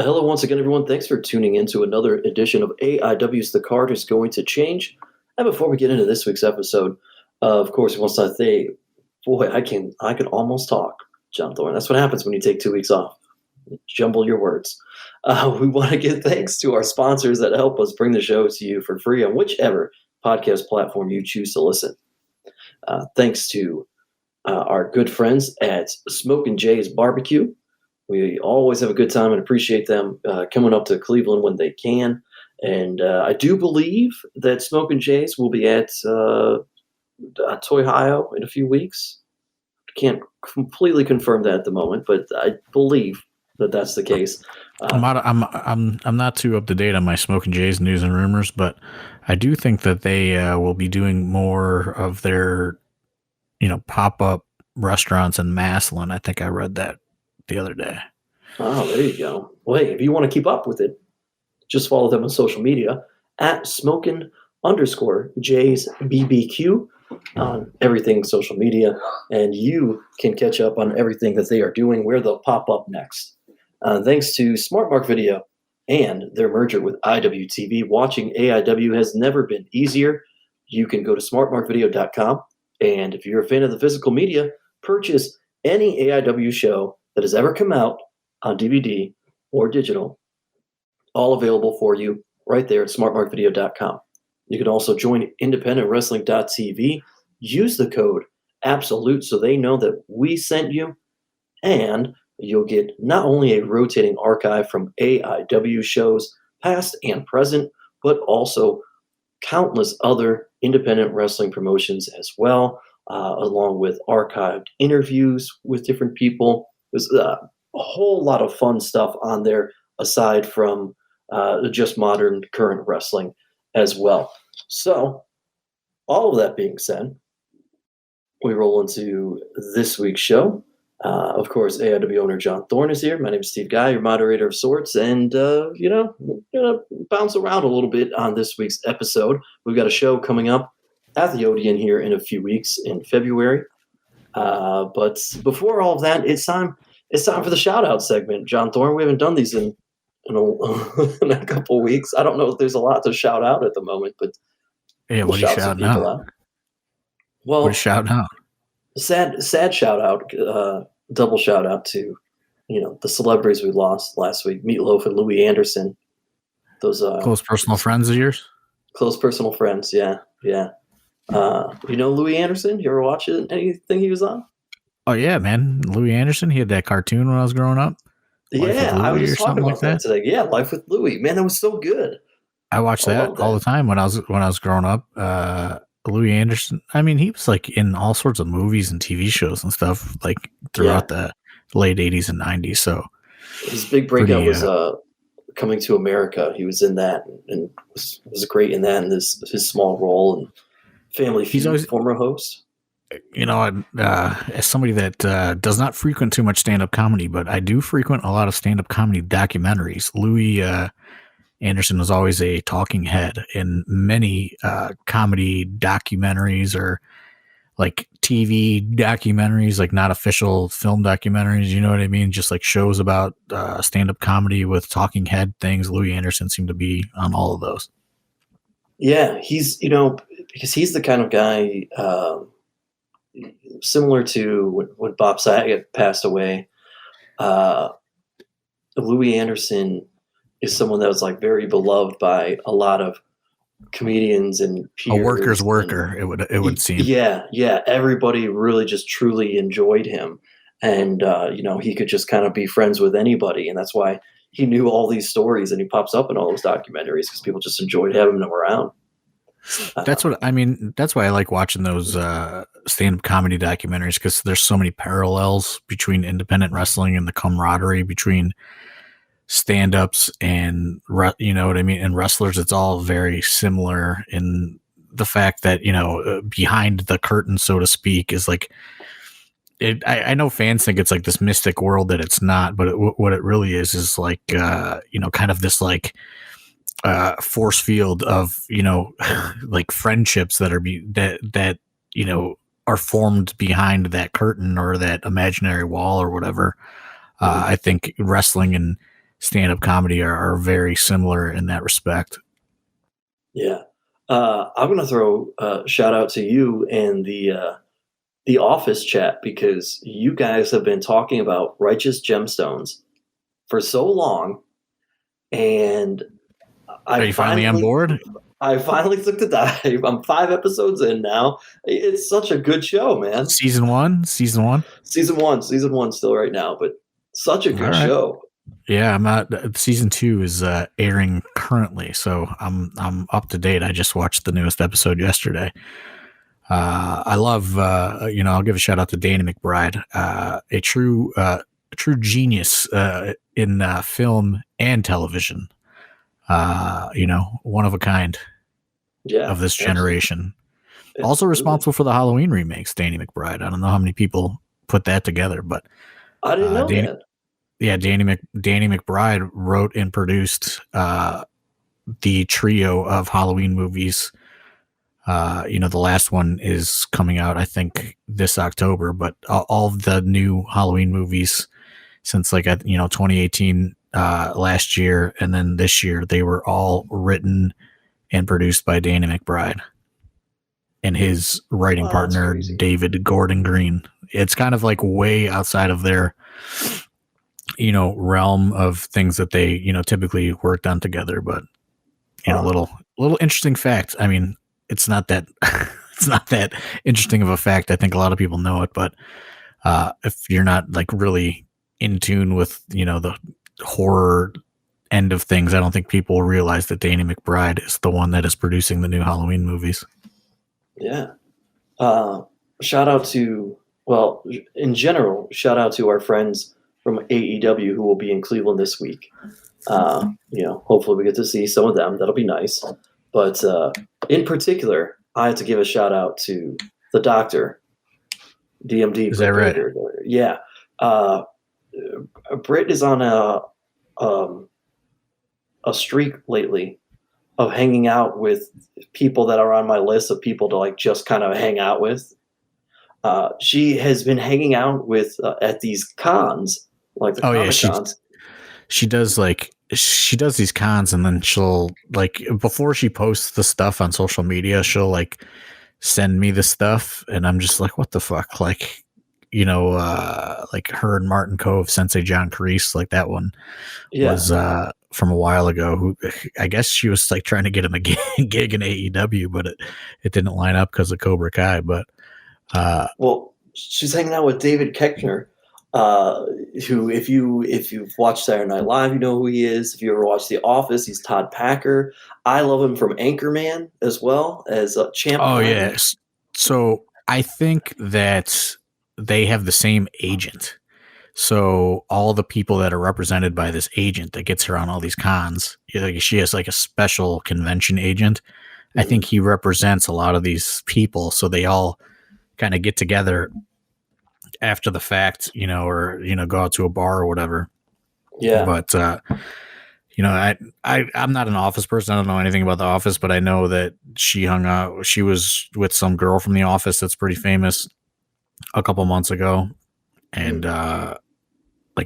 Hello once again, everyone. Thanks for tuning in to another edition of AIW's The Card is Going to Change. And before we get into this week's episode, of course, once I say, boy, I can almost talk, John Thorne. That's what happens when you take 2 weeks off. You jumble your words. We want to give thanks to our sponsors that help us bring the show to you for free on whichever podcast platform you choose to listen. Thanks to our good friends at Smokin' Jay's Barbecue. We always have a good time and appreciate them coming up to Cleveland when they can. And I do believe that Smokin' Jay's will be at Toy Ohio in a few weeks. Can't completely confirm that at the moment, but I believe that that's the case. I'm not too up to date on my Smokin' Jay's news and rumors, but I do think that they will be doing more of their, pop-up restaurants in Massillon. I think I read that the other day. Oh, there you go. Well, hey, if you want to keep up with it, just follow them on social media at Smokin_J's BBQ on everything social media, and you can catch up on everything that they are doing, where they'll pop up next. Thanks to SmartMark Video and their merger with IWTV, watching AIW has never been easier. You can go to smartmarkvideo.com, and if you're a fan of the physical media, purchase any AIW show that has ever come out on DVD or digital, all available for you right there at smartmarkvideo.com. You can also join independentwrestling.tv, use the code ABSOLUTE so they know that we sent you, and you'll get not only a rotating archive from AIW shows, past and present, but also countless other independent wrestling promotions as well, along with archived interviews with different people. There's a whole lot of fun stuff on there aside from just modern current wrestling as well. So, all of that being said, we roll into this week's show. Of course, AIW owner John Thorne is here. My name is Steve Guy, your moderator of sorts, and we're going to bounce around a little bit on this week's episode. We've got a show coming up at the Odeon here in a few weeks in February. But before all of that, it's time for the shout-out segment. John Thorne, we haven't done these in a couple of weeks. I don't know if there's a lot to shout out at the moment, but yeah, what are you shouting out? Well, what are you shouting out? Sad shout out, double shout out to the celebrities we lost last week: Meatloaf and Louis Anderson. Those close personal friends of yours. Close personal friends, yeah. Louis Anderson? You ever watch anything he was on? Oh yeah, man, Louis Anderson. He had that cartoon when I was growing up. I was just talking about that today. Yeah, Life with Louis. Man, that was so good. I watched that all the time when I was growing up. Louis Anderson. I mean, he was like in all sorts of movies and TV shows and stuff like throughout the late 80s and 90s. So his big breakout was Coming to America. He was in that and was great in that, and his small role and Family Feud. He's always former host. As somebody that does not frequent too much stand-up comedy, but I do frequent a lot of stand-up comedy documentaries. Louis Anderson was always a talking head in many comedy documentaries or like TV documentaries, like not official film documentaries, you know what I mean? Just like shows about stand-up comedy with talking head things. Louis Anderson seemed to be on all of those. Yeah, he's, because he's the kind of guy similar to when Bob Saget passed away. Louis Anderson is someone that was like very beloved by a lot of comedians and peers. A worker's worker, it would seem. Yeah. Everybody really just truly enjoyed him. And, he could just kind of be friends with anybody. And that's why he knew all these stories and he pops up in all those documentaries because people just enjoyed having him around. That's what I mean. That's why I like watching those stand-up comedy documentaries, because there's so many parallels between independent wrestling and the camaraderie between stand-ups and and wrestlers. It's all very similar in the fact that behind the curtain, so to speak, is like I know fans think it's like this mystic world that it's not, but what it really is like kind of this like force field of like friendships that are are formed behind that curtain or that imaginary wall or whatever. I think wrestling and stand-up comedy are very similar in that respect. Yeah. I'm going to throw a shout out to you and the office chat, because you guys have been talking about Righteous Gemstones for so long, and Are you finally on board? I finally took the dive. I'm 5 episodes in now. It's such a good show, man. Season one. Season one still right now, but such a good show. Yeah, I'm not. Season 2 is airing currently, so I'm up to date. I just watched the newest episode yesterday. I love, I'll give a shout out to Danny McBride, a true genius in film and television. One of a kind of this generation. Also responsible for the Halloween remakes, Danny McBride. I don't know how many people put that together, but I didn't know that. Yeah, Danny McBride wrote and produced the trio of Halloween movies. The last one is coming out, I think, this October, but all of the new Halloween movies since 2018 last year, and then this year, they were all written and produced by Danny McBride and his writing partner, David Gordon Green. It's kind of like way outside of their, realm of things that they, typically worked on together. But, little interesting fact. I mean, it's not that interesting of a fact. I think a lot of people know it, but if you're not really in tune with, the horror end of things, I don't think people realize that Danny McBride is the one that is producing the new Halloween movies. Yeah. Shout out to our friends from AEW who will be in Cleveland this week. Hopefully we get to see some of them. That'll be nice. But in particular, I have to give a shout out to the Doctor, DMD. Is that right? Yeah. Britt is on a streak lately of hanging out with people that are on my list of people to just kind of hang out with. She has been hanging out with at these cons, like the Comic Cons. She does these cons, and then she'll before she posts the stuff on social media, she'll send me the stuff, and I'm just like, what the fuck? Her and Martin Cove, Sensei John Kreese, that one was from a while ago. Who I guess she was trying to get him a gig in AEW, but it didn't line up because of Cobra Kai. But she's hanging out with David Koechner, who if you've watched Saturday Night Live, you know who he is. If you ever watched The Office, he's Todd Packer. I love him from Anchorman as well as Champ. Oh yes, so I think that they have the same agent. So all the people that are represented by this agent that gets her on all these cons, she has a special convention agent. Mm-hmm. I think he represents a lot of these people. So they all kind of get together after the fact, or, go out to a bar or whatever. Yeah. But, I'm not an Office person. I don't know anything about The Office, but I know that she hung out. She was with some girl from The Office that's pretty famous a couple months ago. And,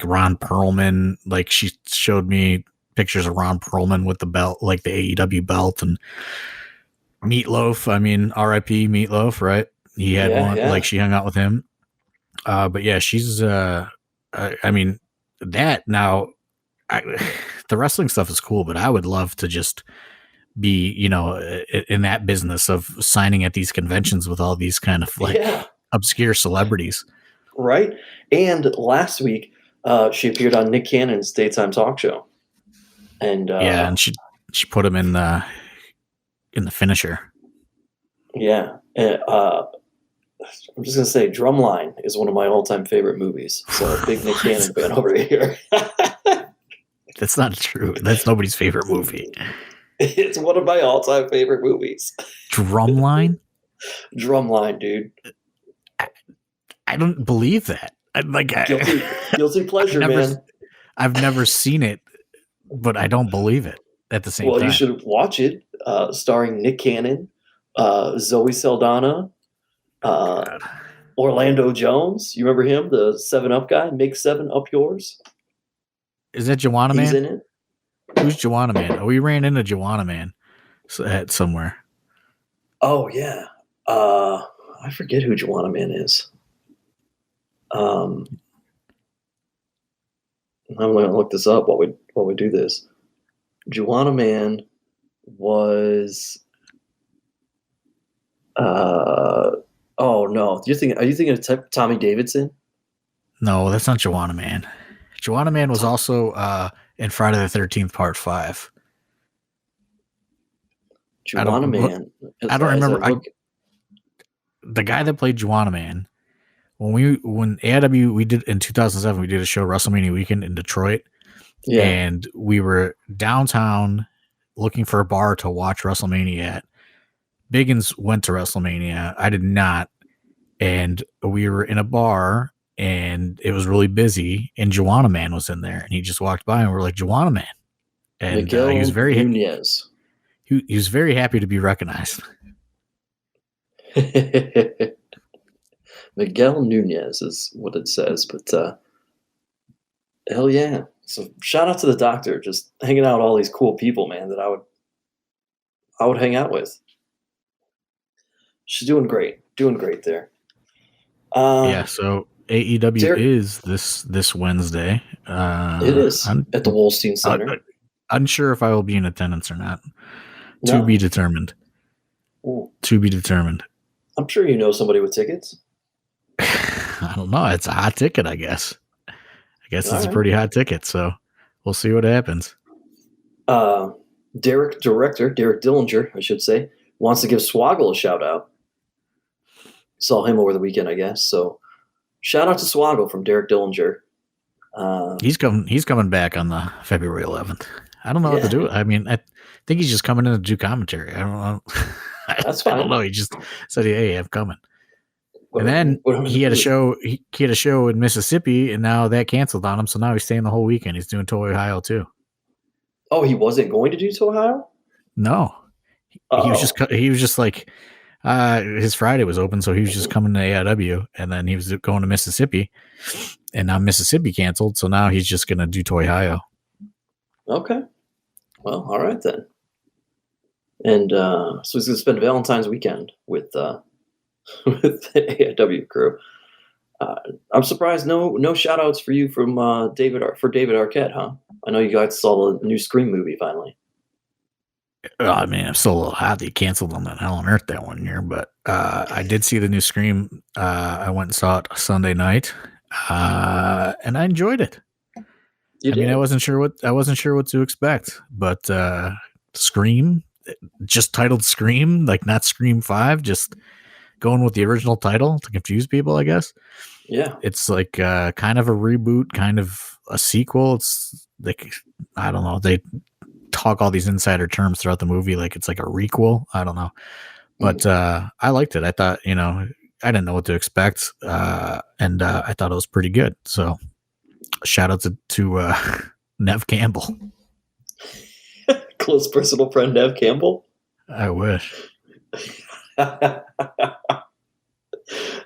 Ron Perlman, she showed me pictures of Ron Perlman with the belt, the AEW belt, and Meatloaf. I mean, R.I.P. Meatloaf, right? He had one, she hung out with him. But yeah, she's, the wrestling stuff is cool, but I would love to just be, in that business of signing at these conventions with all these kind of obscure celebrities. Right. And last week, she appeared on Nick Cannon's daytime talk show. And and she put him in the finisher. Yeah. I'm just going to say Drumline is one of my all-time favorite movies. So big Nick Cannon fan over here. That's not true. That's nobody's favorite movie. It's one of my all-time favorite movies. Drumline? Drumline, dude. I don't believe that. Guilty pleasure, man. I've never seen it, but I don't believe it at the same time. Well, you should watch it, starring Nick Cannon, Zoe Saldana, Orlando Jones. You remember him, the 7-Up guy? Make 7 up yours. Is that Joanna He's Man? in it. Who's Joanna Man? Oh, we ran into Joanna Man at somewhere. Oh yeah. I forget who Joanna Man is. I'm gonna look this up while we do this. Joanna Man was. Oh no! Are you thinking of Tommy Davidson? No, that's not Joanna Man. Joanna Man was also in Friday the 13th Part 5. Joanna Man. I don't remember. The guy that played Joanna Man, when AIW, we did in 2007, we did a show WrestleMania weekend in Detroit. Yeah. And we were downtown looking for a bar to watch WrestleMania at. Biggins went to WrestleMania. I did not. And we were in a bar and it was really busy. And Joanna Man was in there. And he just walked by and we're like, Joanna Man. And Miguel he was very Nunez. He was very happy to be recognized. Miguel Nunez is what it says. But hell yeah. So shout out to the doctor, just hanging out with all these cool people, man, that I would hang out with. She's doing great there. Yeah, so AEW is this Wednesday. It is at the Wolstein Center. Unsure if I will be in attendance or not. To be determined. Ooh. To be determined. I'm sure you know somebody with tickets. I don't know. It's a hot ticket, I guess. I guess it's a pretty hot ticket, so we'll see what happens. Derek Dillinger, I should say, wants to give Swoggle a shout out. Saw him over the weekend, I guess. So shout out to Swoggle from Derek Dillinger. He's coming back on the February 11th. I don't know what to do. I mean, I think he's just coming in to do commentary. I don't know. That's fine. I don't know. He just said, "Hey, I'm coming." And then he had a show. He had a show in Mississippi, and now that canceled on him. So now he's staying the whole weekend. He's doing Toy Ohio too. Oh, he wasn't going to do to Ohio? No, he was just like his Friday was open, so he was just coming to AIW, and then he was going to Mississippi, and now Mississippi canceled, so now he's just gonna do Toy Ohio. Okay, well, all right then. And so he's gonna spend Valentine's weekend with the AIW crew. I'm surprised no shout outs for you from David Arquette, huh? I know you guys saw the new Scream movie finally. I mean, I'm still a little hot. They canceled on that Hell on Earth that one year, but I did see the new Scream. I went and saw it Sunday night, and I enjoyed it. I wasn't sure what to expect, but Scream, just titled Scream, like not Scream 5, just going with the original title to confuse people, I guess. Yeah, it's like kind of a reboot, kind of a sequel. It's like, I don't know. They talk all these insider terms throughout the movie, like it's like a requel. I don't know, but I liked it. I thought, I didn't know what to expect, and I thought it was pretty good. So, shout out to Nev Campbell, close personal friend Nev Campbell. I wish.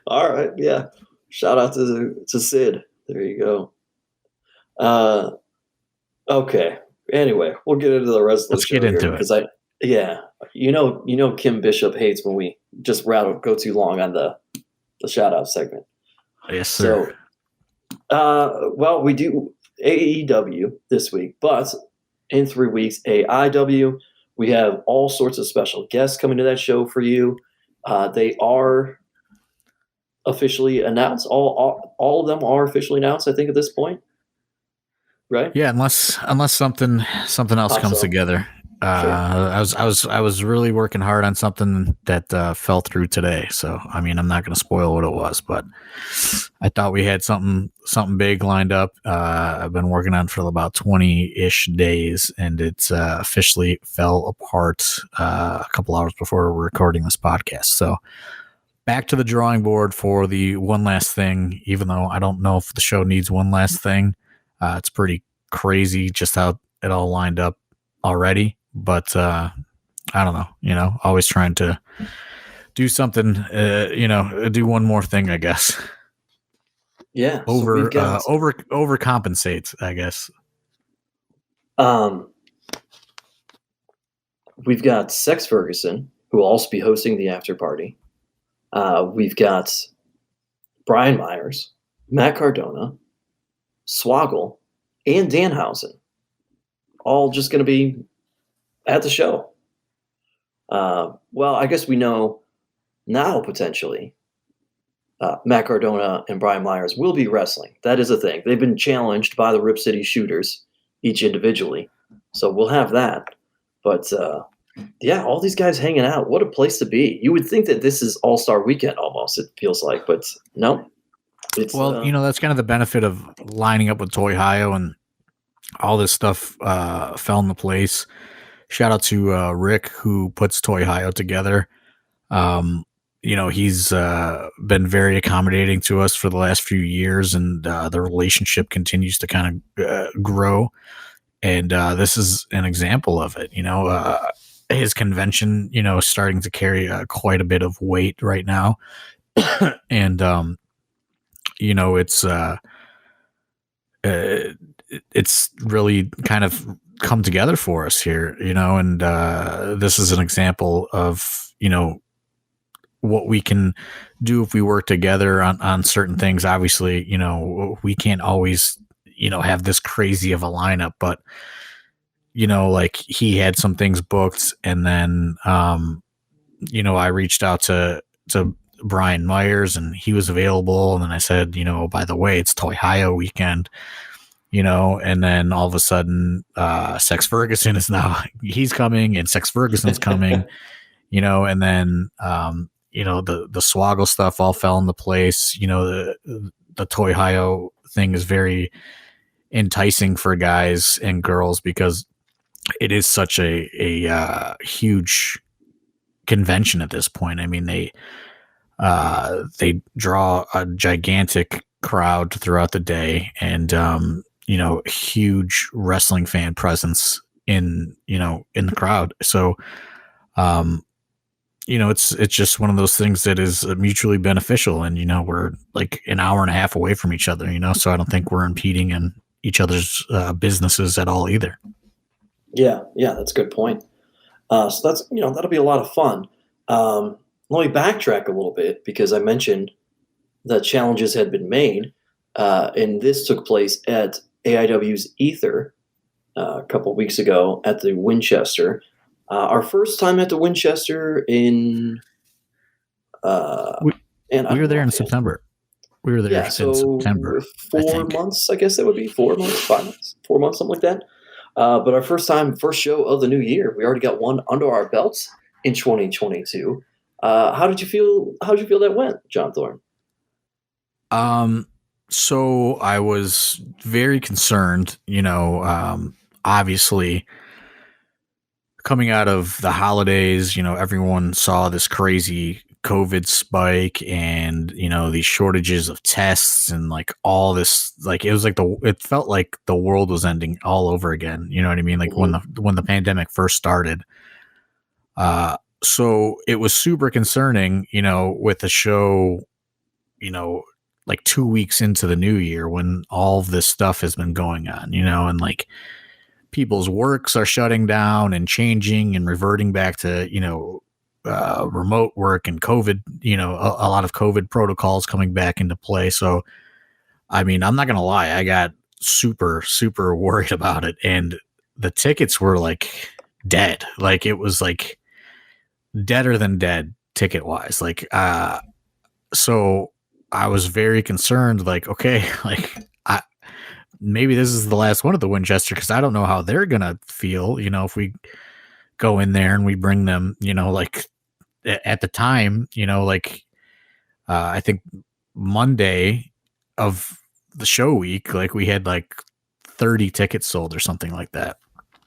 All right, yeah. Shout out to Sid. There you go. Okay. Anyway, we'll get into the rest of the show. Let's get into it. Because Kim Bishop hates when we just go too long on the shout out segment. Yes, sir. So, well, we do AEW this week, but in 3 weeks, AIW. We have all sorts of special guests coming to that show for you. They are officially announced. All of them are officially announced, I think, at this point. Right? Yeah, unless something else comes together. Sure. I was really working hard on something that fell through today. So I mean, I'm not going to spoil what it was, but I thought we had something big lined up. I've been working on it for about 20-ish days, and it's officially fell apart a couple hours before we're recording this podcast. So back to the drawing board for the one last thing. Even though I don't know if the show needs one last thing. It's pretty crazy just how it all lined up already, but I don't know, always trying to do something, do one more thing, I guess. Yeah. Overcompensate, I guess. We've got Sex Ferguson, who will also be hosting the after party. We've got Brian Myers, Matt Cardona, Swoggle, and Danhausen, all just going to be at the show. Well, I guess we know now potentially Matt Cardona and Brian Myers will be wrestling. That is a thing. They've been challenged by the Rip City Shooters, each individually. So we'll have that. But yeah, all these guys hanging out. What a place to be. You would think that this is All-Star Weekend almost, it feels like. But no. It's, well, that's kind of the benefit of lining up with Toy Hio, and all this stuff fell into place. Shout out to Rick, who puts Toy Hio together. He's been very accommodating to us for the last few years, and the relationship continues to kind of grow. And this is an example of it. His convention, is starting to carry quite a bit of weight right now. And, it's really kind of come together for us here, and this is an example of, what we can do if we work together on certain things. Obviously, we can't always, have this crazy of a lineup, but, like he had some things booked, and then, I reached out to Brian Myers, and he was available. And then I said, by the way, it's Toy Hio weekend, and then all of a sudden, Sex Ferguson is now, he's coming, and Sex Ferguson's coming, and then, the Swoggle stuff all fell into place. The Toy Hio thing is very enticing for guys and girls because it is such a huge convention at this point. I mean, they draw a gigantic crowd throughout the day, and huge wrestling fan presence in the crowd. So it's just one of those things that is mutually beneficial, and we're like an hour and a half away from each other, so I don't think we're impeding in each other's businesses at all either. Yeah, that's a good point. So that's that'll be a lot of fun. Let me backtrack a little bit, because I mentioned that challenges had been made, and this took place at AIW's Ether a couple of weeks ago at the Winchester. Our first time at the Winchester in we were there in September. We were there in September. 4 months, I guess that would be 4 months, 5 months, 4 months, something like that. But our first show of the new year, we already got one under our belts in 2022. How did you feel? How did you feel that went, John Thorne? So I was very concerned, obviously coming out of the holidays, everyone saw this crazy COVID spike and, these shortages of tests and like all this, like, it felt like the world was ending all over again. You know what I mean? Like when the pandemic first started. So it was super concerning, with the show, like 2 weeks into the new year when all of this stuff has been going on, and like people's works are shutting down and changing and reverting back to, remote work and COVID, a lot of COVID protocols coming back into play. So, I mean, I'm not going to lie. I got super, super worried about it. And the tickets were like dead. Like it was like deader than dead ticket wise. Like, so I was very concerned, like, okay, like maybe this is the last one at the Winchester, because I don't know how they're going to feel, if we go in there and we bring them, like at the time, I think Monday of the show week, like we had like 30 tickets sold or something like that.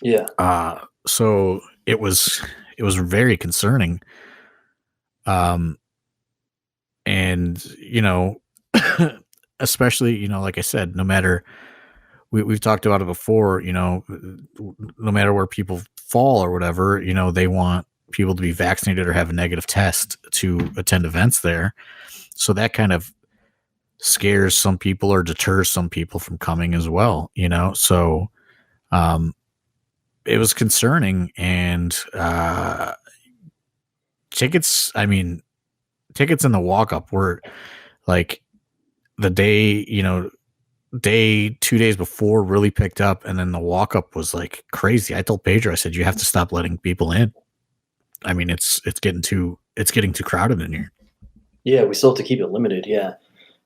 Yeah. So it was very concerning. And, especially, like I said, no matter, we've talked about it before, no matter where people fall or whatever, they want people to be vaccinated or have a negative test to attend events there. So that kind of scares some people or deters some people from coming as well, So, it was concerning, and tickets in the walk-up were like the day, 2 days before really picked up, and then the walk-up was like crazy. I told Pedro, I said, you have to stop letting people in. I mean, it's getting too crowded in here. Yeah, we still have to keep it limited. Yeah.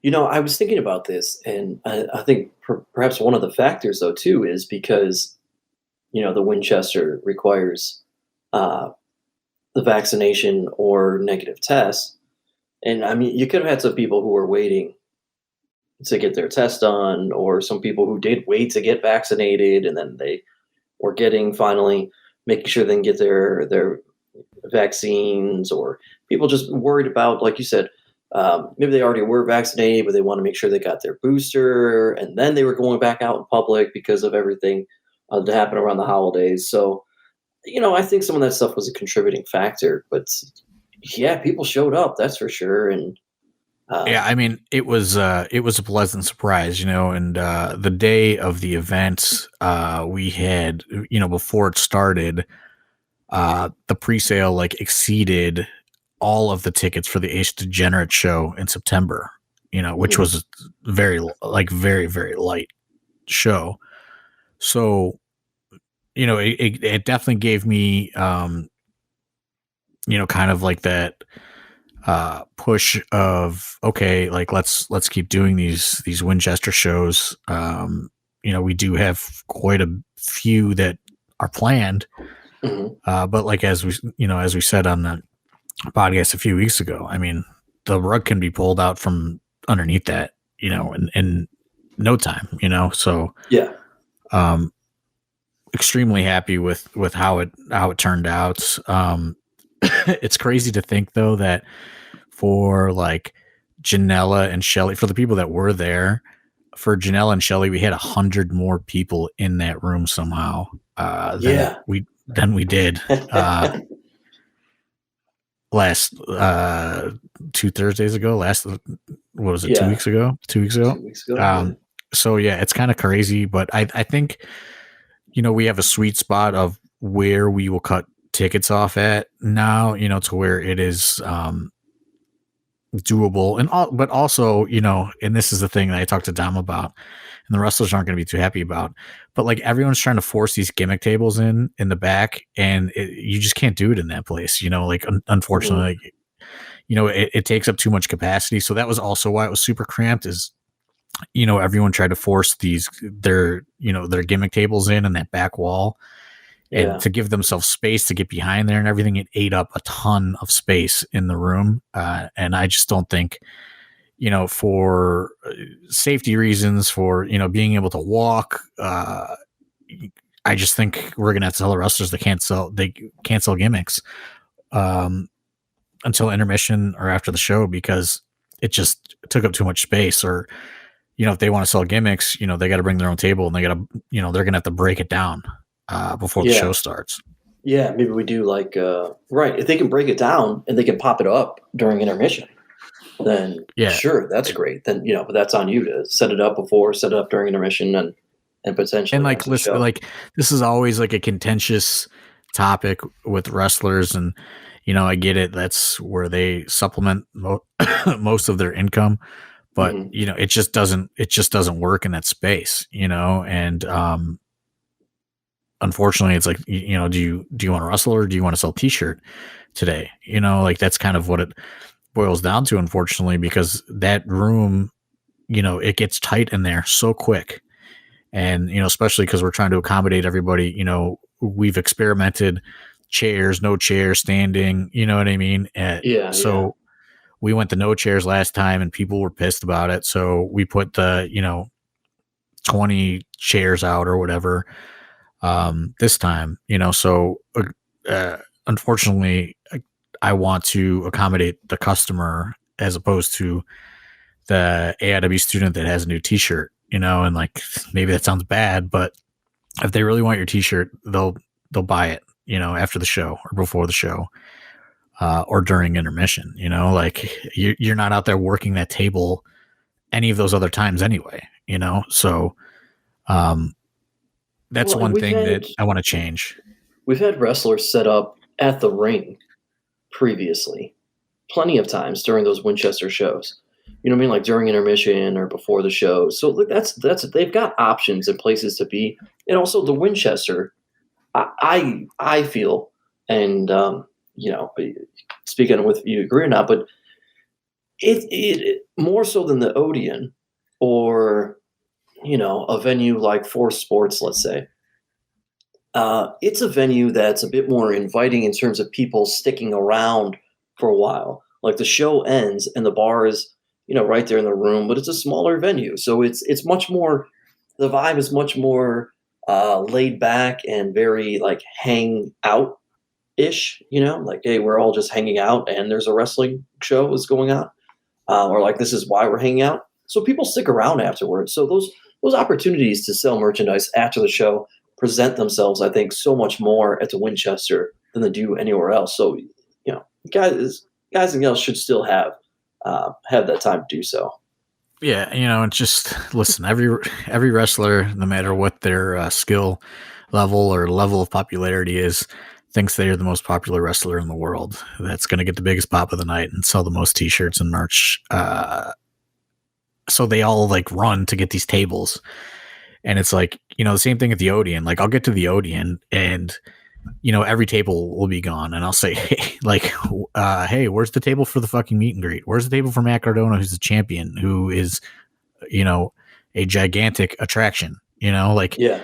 I was thinking about this, and I think perhaps one of the factors, though, too, is because, the Winchester requires the vaccination or negative test. And I mean, you could have had some people who were waiting to get their test done, or some people who did wait to get vaccinated, and then they were finally making sure they can get their vaccines, or people just worried about, like you said, maybe they already were vaccinated, but they want to make sure they got their booster, and then they were going back out in public because of everything that happened around the holidays. So, I think some of that stuff was a contributing factor, but yeah, people showed up, that's for sure. And yeah, I mean, it was a pleasant surprise, and the day of the event, we had, before it started, the pre-sale like exceeded all of the tickets for the Ace Degenerate show in September, which was very very light show. So, it definitely gave me, kind of like that push of, okay, like let's keep doing these Winchester shows. We do have quite a few that are planned, but like as we said on the podcast a few weeks ago, I mean, the rug can be pulled out from underneath that, in no time, so yeah. Extremely happy with how it turned out. It's crazy to think, though, that for like Janella and Shelly, for the people that were there, for Janella and Shelly, we had 100 more people in that room somehow. Than we did last 2 Thursdays ago. What was it? 2 weeks ago. 2 weeks ago. 2 weeks ago. So yeah, it's kind of crazy, but I think, we have a sweet spot of where we will cut tickets off at now, to where it is doable, but also, and this is the thing that I talked to Dom about, and the wrestlers aren't going to be too happy about, but like everyone's trying to force these gimmick tables in the back, and you just can't do it in that place, like unfortunately, it takes up too much capacity. So that was also why it was super cramped, is everyone tried to force their gimmick tables in that back wall, and to give themselves space to get behind there and everything. It ate up a ton of space in the room. And I just don't think, for safety reasons, for, being able to walk, I just think we're going to have to tell the wrestlers they can't sell gimmicks until intermission or after the show, because it just took up too much space. Or, if they want to sell gimmicks, they got to bring their own table, and they got to, they're going to have to break it down before the show starts. Yeah, maybe we do like right. If they can break it down and they can pop it up during intermission, then sure, that's great. Then but that's on you to set it up before, set it up during intermission, and potentially. And like, listen, like this is always like a contentious topic with wrestlers, and I get it. That's where they supplement most of their income, but it just doesn't work in that space, and unfortunately, it's like, do you want to wrestle, or do you want to sell t-shirt today? Like that's kind of what it boils down to, unfortunately, because that room, it gets tight in there so quick. And, especially because we're trying to accommodate everybody, we've experimented chairs, no chairs, standing, you know what I mean? So we went to no chairs last time, and people were pissed about it. So we put the, 20 chairs out or whatever. This time, so unfortunately, I want to accommodate the customer as opposed to the AIW student that has a new t-shirt, and like, maybe that sounds bad, but if they really want your t-shirt, they'll buy it, after the show or before the show, or during intermission, like you're not out there working that table any of those other times anyway, so, that's one thing that I want to change. We've had wrestlers set up at the ring previously, plenty of times during those Winchester shows. You know what I mean? Like during intermission or before the show. So look, that's they've got options and places to be, and also the Winchester. I feel, and you know, speaking with you agree or not, but it more so than the Odeon or you know a venue like Force Sports, let's say. It's a venue that's a bit more inviting in terms of people sticking around for a while. Like the show ends and the bar is, you know, right there in the room, but it's a smaller venue, so it's much more. The vibe is much more laid back and very like hang out ish. You know, like hey, we're all just hanging out, and there's a wrestling show is going on, or like this is why we're hanging out. So people stick around afterwards. So those opportunities to sell merchandise after the show present themselves, I think, so much more at the Winchester than they do anywhere else. So, you know, guys and gals should still have that time to do so. Yeah, you know, it's just listen. Every wrestler, no matter what their skill level or level of popularity is, thinks they are the most popular wrestler in the world. That's going to get the biggest pop of the night and sell the most T-shirts and merch. So they all like run to get these tables. And it's like, you know, the same thing at the Odeon. Like I'll get to the Odeon and, you know, every table will be gone. And I'll say, hey, like, hey, where's the table for the fucking meet and greet? Where's the table for Matt Cardona, who's the champion, who is, you know, a gigantic attraction, you know, like, yeah.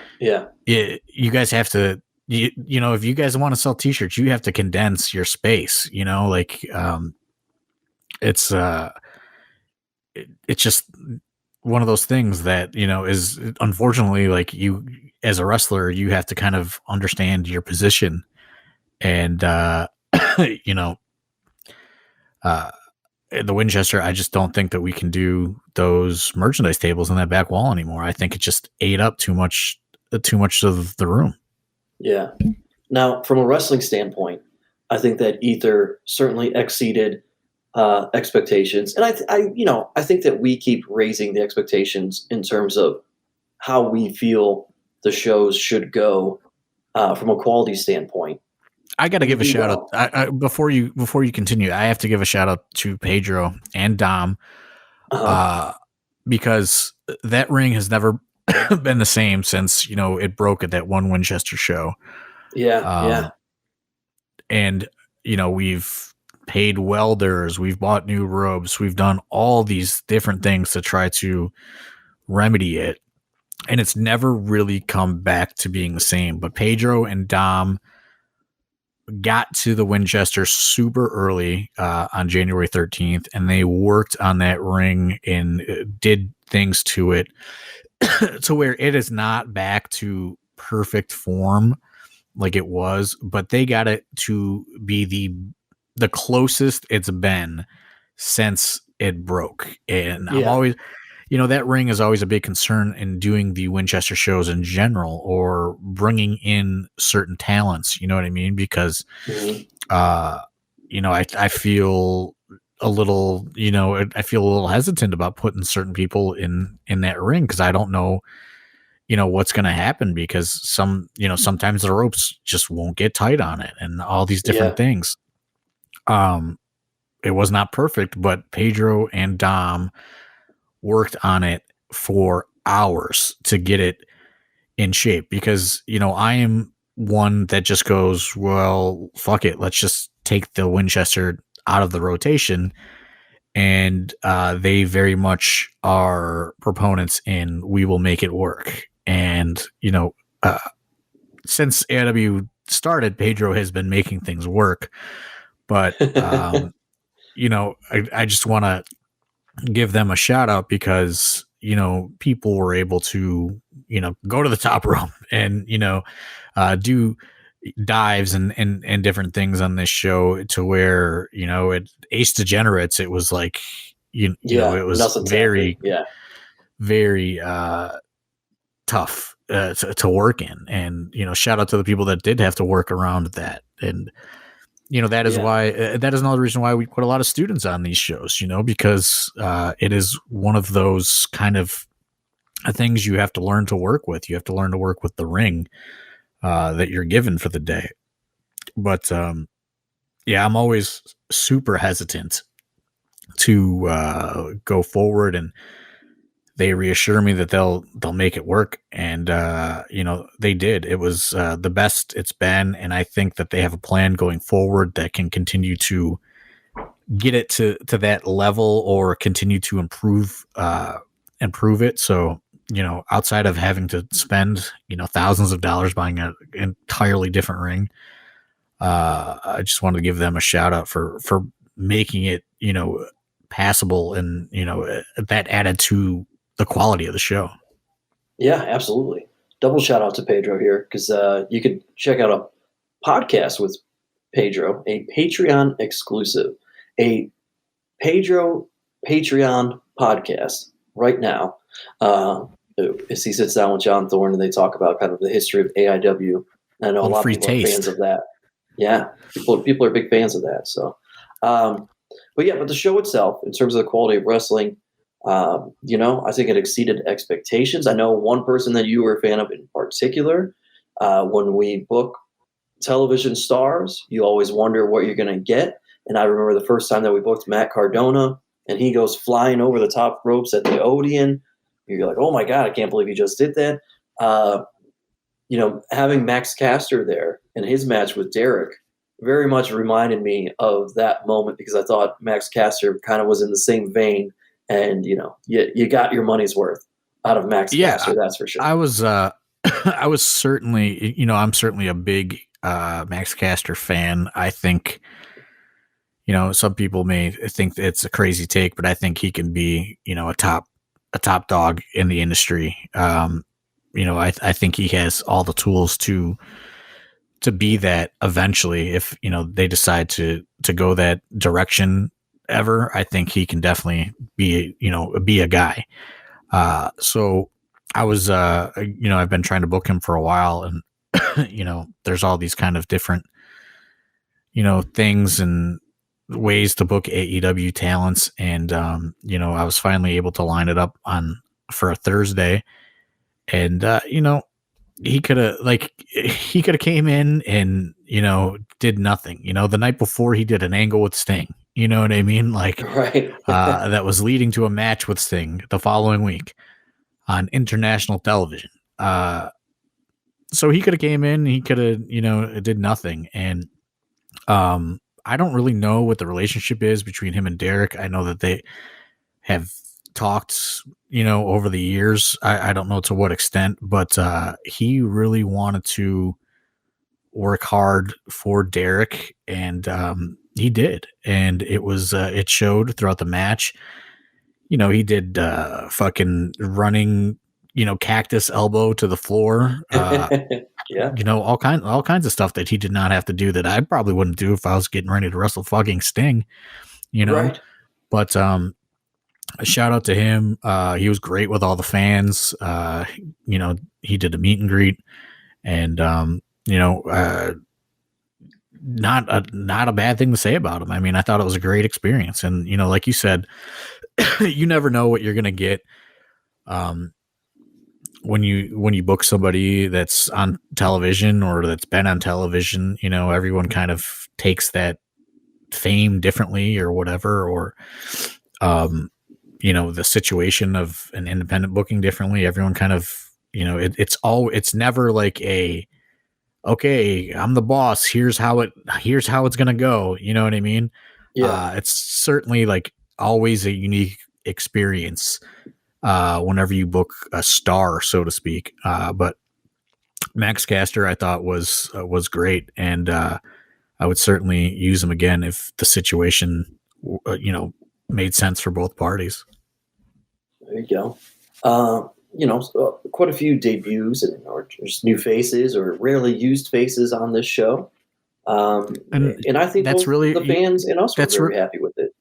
You guys have to, you know, if you guys want to sell T-shirts, you have to condense your space, you know, like, it's just one of those things that, you know, is unfortunately like you as a wrestler, you have to kind of understand your position and, you know, the Winchester, I just don't think that we can do those merchandise tables on that back wall anymore. I think it just ate up too much of the room. Yeah. Now, from a wrestling standpoint, I think that Ether certainly exceeded expectations, and I think that we keep raising the expectations in terms of how we feel the shows should go from a quality standpoint. I got to give a shout out. I, before you continue, I have to give a shout out to Pedro and Dom, because that ring has never been the same since, you know, it broke at that one Winchester show. Yeah. And you know, we've paid welders, we've bought new robes, we've done all these different things to try to remedy it, and it's never really come back to being the same. But Pedro and Dom got to the Winchester super early on January 13th, and they worked on that ring and did things to it to where it is not back to perfect form like it was, but they got it to be the closest it's been since it broke. And I'm always, you know, that ring is always a big concern in doing the Winchester shows in general, or bringing in certain talents, you know what I mean? Because, you know, I feel a little, you know, I feel a little hesitant about putting certain people in that ring, because I don't know, you know, what's going to happen, because sometimes the ropes just won't get tight on it and all these different things. It was not perfect, but Pedro and Dom worked on it for hours to get it in shape, because, you know, I am one that just goes, well, fuck it. Let's just take the Winchester out of the rotation. And they very much are proponents in we will make it work. And, you know, since AIW started, Pedro has been making things work. But, you know, I just want to give them a shout out, because, you know, people were able to, you know, go to the top rope and, you know, do dives and different things on this show, to where, you know, at Ace Degenerates, it was like, you know, it was very, very tough to work in. And, you know, shout out to the people that did have to work around that. And, you know, that is why, that is another reason why we put a lot of students on these shows, you know, because it is one of those kind of things you have to learn to work with. You have to learn to work with the ring that you're given for the day. But yeah, I'm always super hesitant to go forward, and they reassure me that they'll make it work, and they did. It was the best it's been, and I think that they have a plan going forward that can continue to get it to that level or continue to improve it. So, outside of having to spend, thousands of dollars buying an entirely different ring, I just wanted to give them a shout out for making it, passable, and, that added to the quality of the show. Yeah, absolutely. Double shout out to Pedro here, because you could check out a podcast with Pedro, a Patreon exclusive, a Pedro Patreon podcast right now. As he sits down with John Thorne and they talk about kind of the history of AIW. I know a lot of people are fans of that. Yeah, people are big fans of that. So, but the show itself, in terms of the quality of wrestling, I think it exceeded expectations. I know one person that you were a fan of in particular. When we book television stars, you always wonder what you're going to get. And I remember the first time that we booked Matt Cardona, and he goes flying over the top ropes at the Odeon. You're like, oh my God, I can't believe he just did that. Having Max Caster there and his match with Derek very much reminded me of that moment, because I thought Max Caster kind of was in the same vein, and you got your money's worth out of Max Caster, that's for sure. I was I was certainly, I'm certainly a big Max Caster fan. I think, some people may think it's a crazy take, but I think he can be, a top dog in the industry. I think he has all the tools to be that eventually, if they decide to go that direction ever. I think he can definitely be a guy. So I was I've been trying to book him for a while, and there's all these kind of different things and ways to book AEW talents, and I was finally able to line it up for a Thursday, and he could have came in and did nothing. The night before, he did an angle with Sting, you know what I mean, right. That was leading to a match with Sting the following week on international television. So he could have came in, he could have did nothing. And I don't really know what the relationship is between him and Derek. I know that they have talked, over the years. I don't know to what extent, but he really wanted to work hard for Derek, and he did. And it was it showed throughout the match. He did fucking running, cactus elbow to the floor. Yeah. All kinds of stuff that he did not have to do, that I probably wouldn't do if I was getting ready to wrestle fucking Sting, Right. But a shout out to him. He was great with all the fans. He did a meet and greet, and not a bad thing to say about him. I mean, I thought it was a great experience, and like you said, you never know what you're gonna get when you book somebody that's on television or that's been on television. Everyone kind of takes that fame differently or whatever, or the situation of an independent booking differently. Everyone kind of, it's never like okay, I'm the boss, here's how it's gonna go, you know what I mean? Yeah. It's certainly like always a unique experience whenever you book a star, so to speak. But Max Caster, I thought was great, and I would certainly use him again if the situation made sense for both parties. There you go. Quite a few debuts or just new faces or rarely used faces on this show. And I think that's really the fans and us were very happy with it.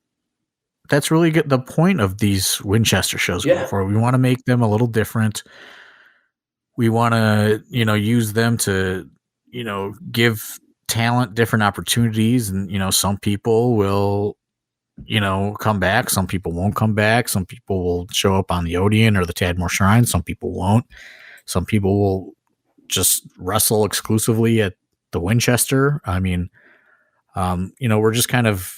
That's really good. The point of these Winchester shows going forward, we want to make them a little different. We want to, use them to, give talent different opportunities. And, some people will, come back. Some people won't come back. Some people will show up on the Odeon or the Tadmor Shrine. Some people won't. Some people will just wrestle exclusively at the Winchester. I mean, we're just kind of,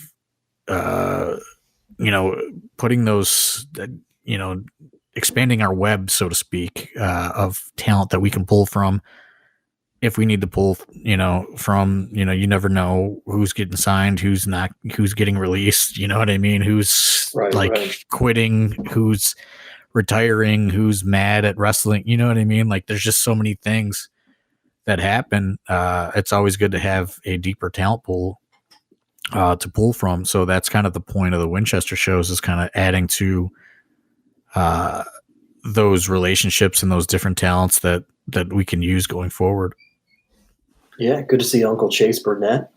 putting those, expanding our web, so to speak, of talent that we can pull from. If we need to pull, from, you never know who's getting signed, who's not, who's getting released. You know what I mean? Who's quitting, who's retiring, who's mad at wrestling. You know what I mean? Like, there's just so many things that happen. It's always good to have a deeper talent pool to pull from. So that's kind of the point of the Winchester shows, is kind of adding to those relationships and those different talents that we can use going forward. Yeah, good to see Uncle Chase Burnett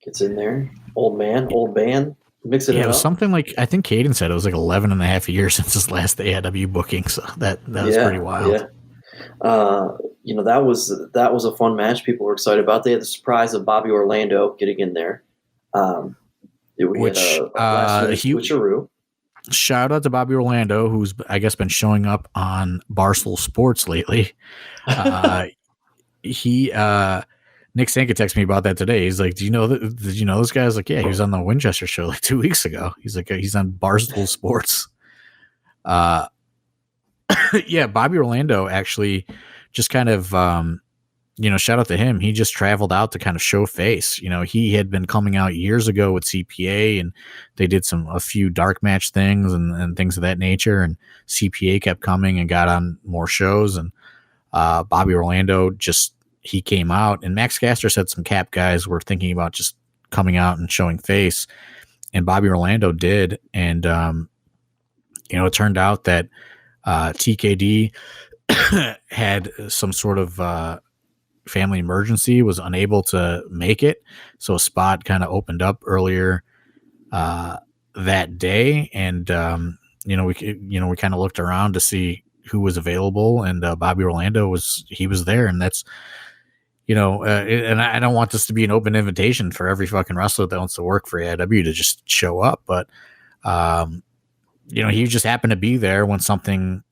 gets in there. Old man, old band, mix it up. Yeah, it was something like, I think Caden said it was like 11 and a half years since his last AIW booking. So that was pretty wild. Yeah. That was a fun match. People were excited about. They had the surprise of Bobby Orlando getting in there. Switcheroo. Shout out to Bobby Orlando, who's, I guess, been showing up on Barstool Sports lately. Nick Sanka texted me about that today. He's like, did you know this guy? I was like, yeah, he was on the Winchester show like 2 weeks ago. He's like, he's on Barstool Sports. Yeah, Bobby Orlando actually just kind of, shout out to him. He just traveled out to kind of show face. He had been coming out years ago with CPA, and they did a few dark match things and things of that nature. And CPA kept coming and got on more shows. And Bobby Orlando he came out, and Max Caster said some Cap guys were thinking about just coming out and showing face, and Bobby Orlando did. And, it turned out that TKD had some sort of family emergency, was unable to make it. So a spot kind of opened up earlier that day. And, we kind of looked around to see who was available, and Bobby Orlando was there. And that's, and I don't want this to be an open invitation for every fucking wrestler that wants to work for AIW to just show up. But, he just happened to be there when something,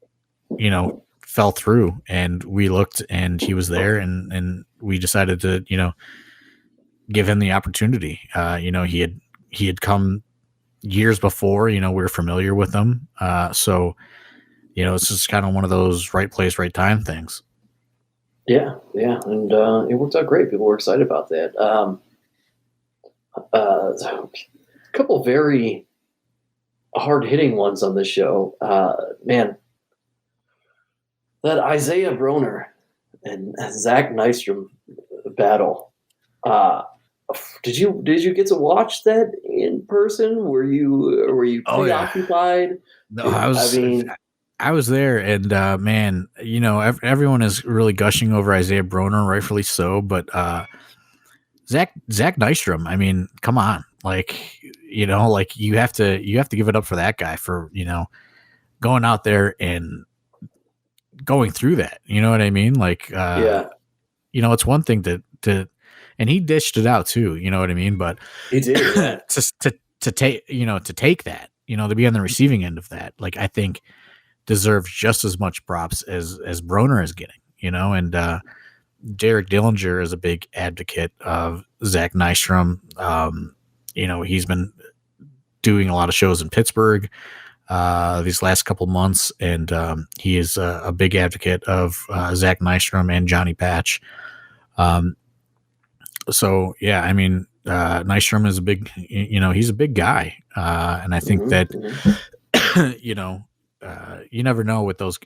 fell through, and we looked and he was there, and we decided to, give him the opportunity. He had come years before, we were familiar with him. So, it's just kind of one of those right place, right time things. Yeah. And it worked out great. People were excited about that. A couple very hard-hitting ones on this show. Man, that Isaiah Broner and Zach Nystrom battle. Did you get to watch that in person? Were you preoccupied? No, I was there, and man, everyone is really gushing over Isaiah Broner, rightfully so. But Zach Nystrom, I mean, come on, you have to give it up for that guy for going out there and going through that. You know what I mean? It's one thing to and he dished it out too. You know what I mean? But he did. Yeah. to take that, to be on the receiving end of that, I think deserves just as much props as Broner is getting, and Derek Dillinger is a big advocate of Zach Nystrom. He's been doing a lot of shows in Pittsburgh these last couple months, and he is a big advocate of Zach Nystrom and Johnny Patch. So yeah, I mean, Nystrom is he's a big guy, and I think that you never know with those,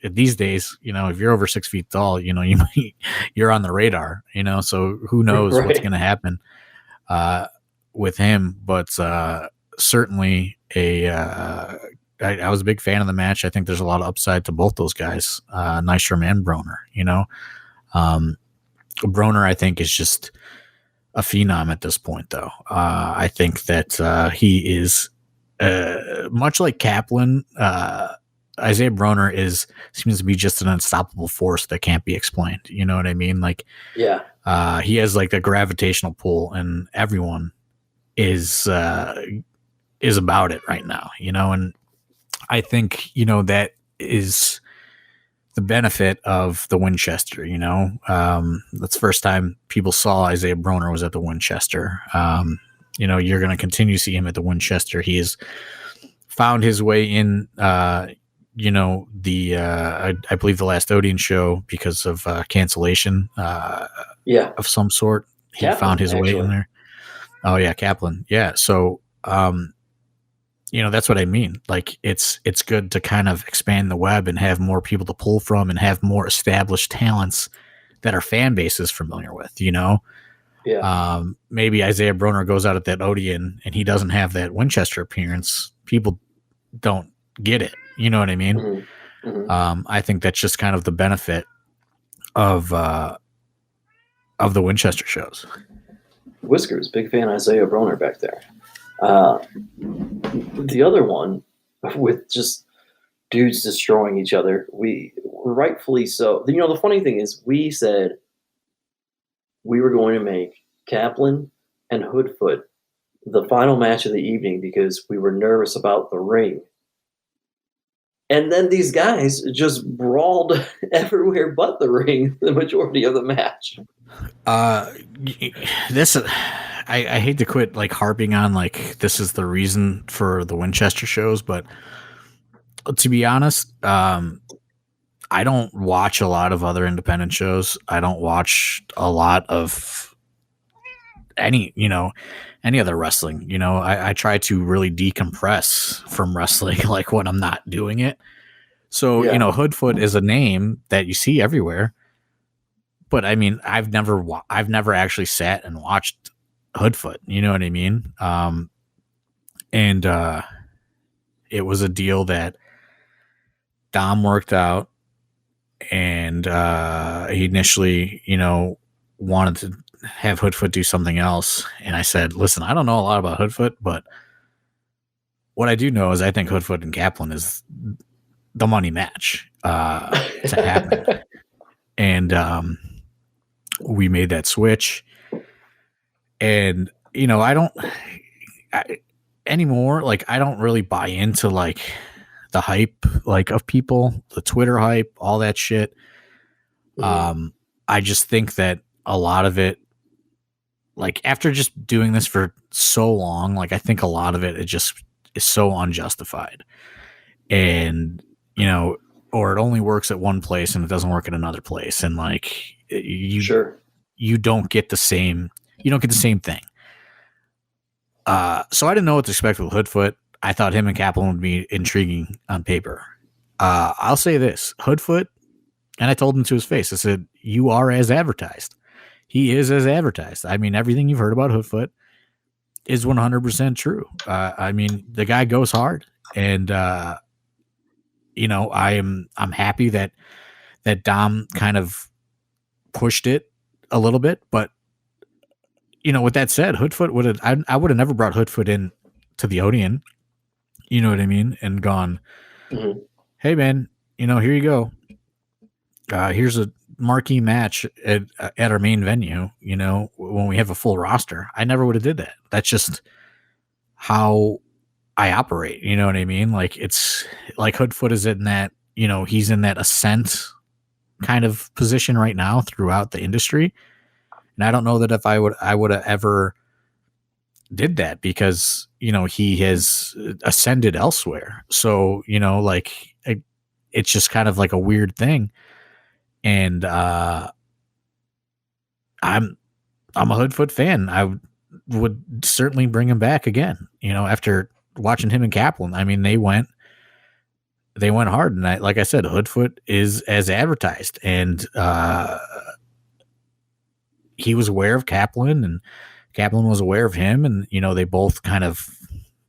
these days, if you're over 6 feet tall, you're on the radar, so who knows what's going to happen with him. But certainly I was a big fan of the match. I think there's a lot of upside to both those guys, Nystrom and Broner. Broner, I think, is just a phenom at this point, though. I think that he is much like Kaplan. Isaiah Broner seems to be just an unstoppable force that can't be explained. You know what I mean? He has a gravitational pull, and everyone is about it right now, and I think, that is the benefit of the Winchester, that's the first time people saw Isaiah Broner was at the Winchester. You're going to continue to see him at the Winchester. He has found his way in, I believe the last Odeon show because of cancellation of some sort. He Kaplan, found his way in there. Oh yeah. Kaplan. Yeah. So, that's what I mean. Like it's good to kind of expand the web and have more people to pull from and have more established talents that our fan base is familiar with, maybe Isaiah Broner goes out at that Odeon and he doesn't have that Winchester appearance. People don't get it. You know what I mean? Mm-hmm. Mm-hmm. I think that's just kind of the benefit of the Winchester shows. Whiskers, big fan of Isaiah Broner back there. The other one with just dudes destroying each other, we rightfully so. The funny thing is we said we were going to make Kaplan and Hoodfoot the final match of the evening because we were nervous about the ring. And then these guys just brawled everywhere but the ring the majority of the match. I hate to quit like harping on like this is the reason for the Winchester shows, but to be honest, I don't watch a lot of other independent shows. I don't watch a lot of any other wrestling. I try to really decompress from wrestling like when I'm not doing it. So, Hoodfoot is a name that you see everywhere. But I mean, I've never actually sat and watched Hoodfoot. You know what I mean? And it was a deal that Dom worked out, and he initially, wanted to have Hoodfoot do something else. And I said, listen, I don't know a lot about Hoodfoot, but what I do know is I think Hoodfoot and Kaplan is the money match to happen. And we made that switch. And, anymore, like, I don't really buy into like the hype, like of people, the Twitter hype, all that shit. Mm-hmm. I just think that a lot of it, like after just doing this for so long, like I think a lot of it just is so unjustified, and or it only works at one place and it doesn't work at another place, and like you don't get the same thing. So I didn't know what to expect with Hoodfoot. I thought him and Kaplan would be intriguing on paper. I'll say this, Hoodfoot, and I told him to his face, I said, you are as advertised. He is as advertised. I mean, everything you've heard about Hoodfoot is 100% true. I mean, the guy goes hard, and I'm happy that Dom kind of pushed it a little bit, but with that said, Hoodfoot I would have never brought Hoodfoot in to the Odeon, you know what I mean, and gone, mm-hmm. Hey man, here you go. Here's a marquee match at our main venue, when we have a full roster. I never would have did that. That's just how I operate. You know what I mean? Like it's like Hoodfoot is in that, he's in that ascent kind of position right now throughout the industry. And I don't know that if I would have ever did that because, he has ascended elsewhere. So, it's just kind of like a weird thing. And I'm a Hoodfoot fan. I would certainly bring him back again, after watching him and Kaplan. I mean, they went hard. And like I said, Hoodfoot is as advertised, and he was aware of Kaplan and Kaplan was aware of him. And, they both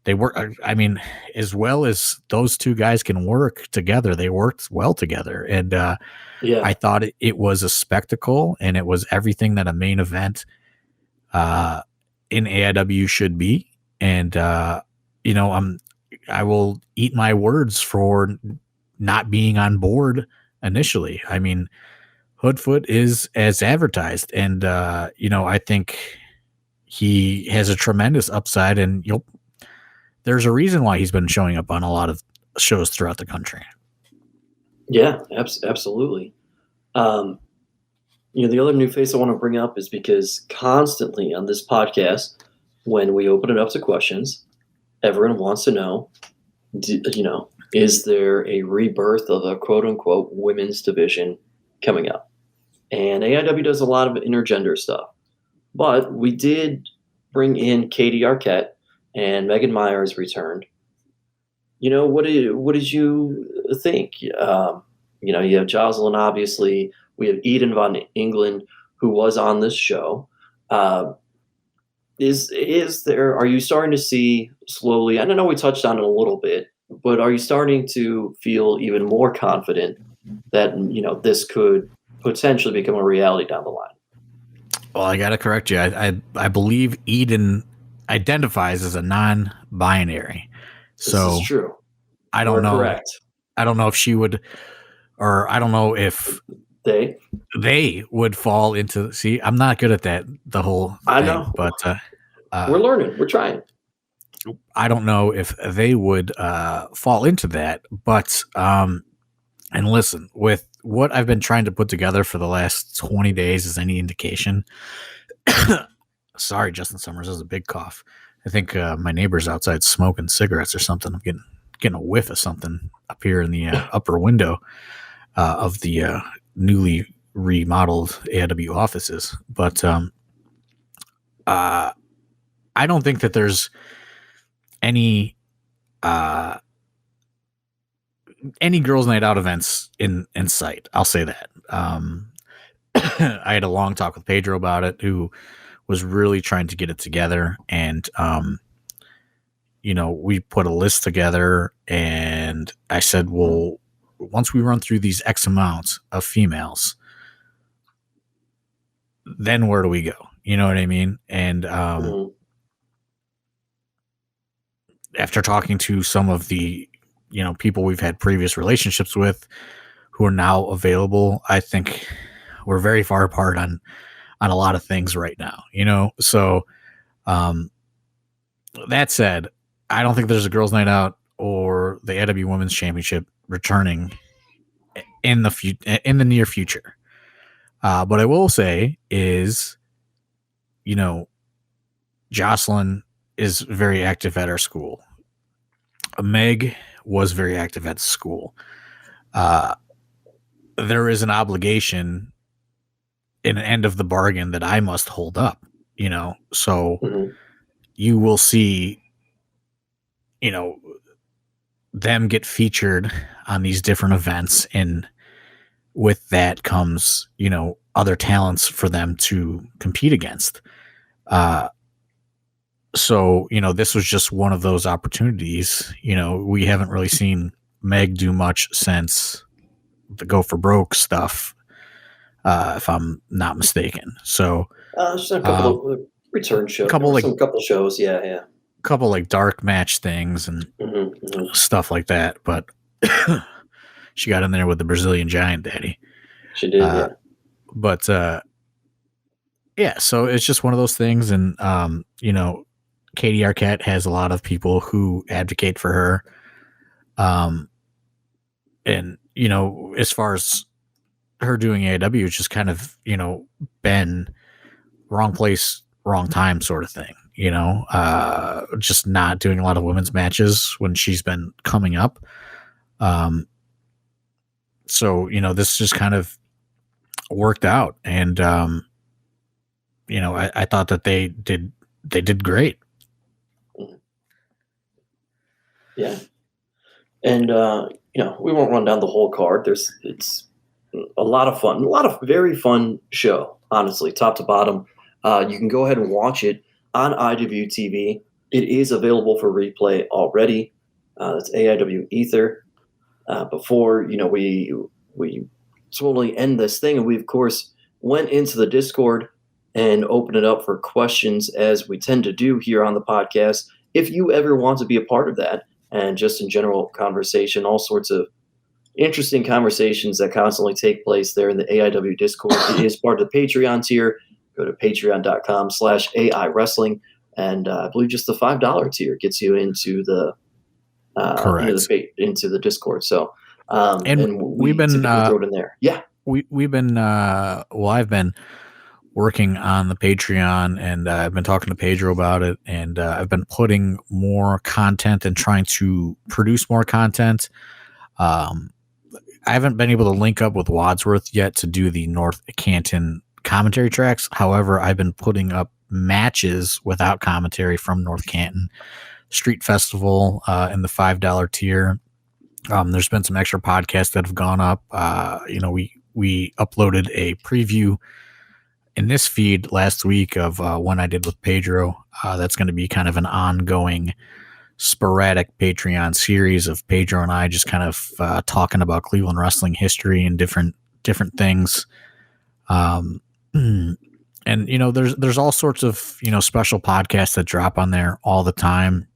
they work. I mean, as well as those two guys can work together, they worked well together. And, I thought it was a spectacle, and it was everything that a main event in AIW should be. And, I will eat my words for not being on board initially. I mean, Hoodfoot is as advertised, and, I think he has a tremendous upside, and there's a reason why he's been showing up on a lot of shows throughout the country. Yeah, absolutely. The other new face I want to bring up is because constantly on this podcast, when we open it up to questions, everyone wants to know, is there a rebirth of a quote-unquote women's division coming up? And AIW does a lot of intergender stuff. But we did bring in Katie Arquette, and Megan Myers returned. What did you think? You have Jocelyn, obviously. We have Eden Von England, who was on this show. Are you starting to see slowly? I don't know we touched on it a little bit, but are you starting to feel even more confident that this could potentially become a reality down the line? Well, I got to correct you. I believe Eden identifies as a non-binary. So this is true. I don't know. Correct. I don't know if she would, or I don't know if they would fall into. See, I'm not good at that. The whole thing, I know, but we're learning. We're trying. I don't know if they would fall into that, but and listen, with what I've been trying to put together for the last 20 days is any indication. Sorry, Justin Summers has a big cough. I think my neighbor's outside smoking cigarettes or something. I'm getting a whiff of something up here in the upper window of the newly remodeled AIW offices. But I don't think that there's any girls' night out events in sight. I'll say that. I had a long talk with Pedro about it, who was really trying to get it together. And, we put a list together, and I said, well, once we run through these X amounts of females, then where do we go? You know what I mean? And after talking to some of the people we've had previous relationships with who are now available, I think we're very far apart on a lot of things right now, So, that said, I don't think there's a girls' night out or the AIW Women's Championship returning in the near future. What I will say is, Jocelyn is very active at our school. Meg was very active at school. There is an obligation in an end of the bargain that I must hold up, so you will see, them get featured on these different events, and with that comes, other talents for them to compete against. So, this was just one of those opportunities. We haven't really seen Meg do much since the Go for Broke stuff, if I'm not mistaken. So, just a couple of return shows. Couple shows, yeah. Couple like dark match things and stuff like that. But she got in there with the Brazilian Giant Daddy. She did, yeah. But yeah, so it's just one of those things, and Katie Arquette has a lot of people who advocate for her. And as far as her doing AIW, it's just kind of, been wrong place, wrong time sort of thing, just not doing a lot of women's matches when she's been coming up. So, this just kind of worked out, and, I thought that they did great. Yeah. And, we won't run down the whole card. It's a lot of fun, a lot of very fun show, honestly, top to bottom. You can go ahead and watch it on AIW TV. It is available for replay already. That's AIW Ether. Before, we totally end this thing, and we, of course, went into the Discord and opened it up for questions, as we tend to do here on the podcast. If you ever want to be a part of that, and just in general conversation, all sorts of interesting conversations that constantly take place there in the AIW Discord. It is part of the Patreon tier. go to patreon.com/AI Wrestling. And I believe just the $5 tier gets you into the Correct. into the Discord. So and we've been typically throw it in there. Yeah. We've been I've been working on the Patreon, and I've been talking to Pedro about it, and I've been putting more content and trying to produce more content. I haven't been able to link up with Wadsworth yet to do the North Canton commentary tracks. However, I've been putting up matches without commentary from North Canton Street Festival in the $5 tier. There's been some extra podcasts that have gone up. We uploaded a preview in this feed last week of one I did with Pedro. That's going to be kind of an ongoing sporadic Patreon series of Pedro and I just kind of talking about Cleveland wrestling history and different things. And there's all sorts of special podcasts that drop on there all the time.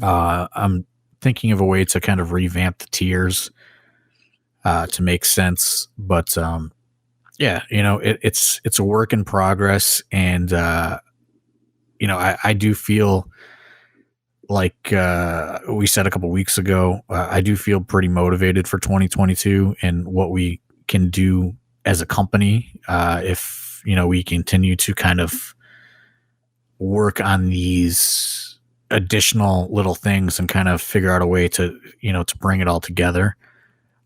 I'm thinking of a way to kind of revamp the tiers to make sense, but it's a work in progress, and I do feel like we said a couple weeks ago, I do feel pretty motivated for 2022 and what we can do as a company if we continue to kind of work on these additional little things and kind of figure out a way to to bring it all together.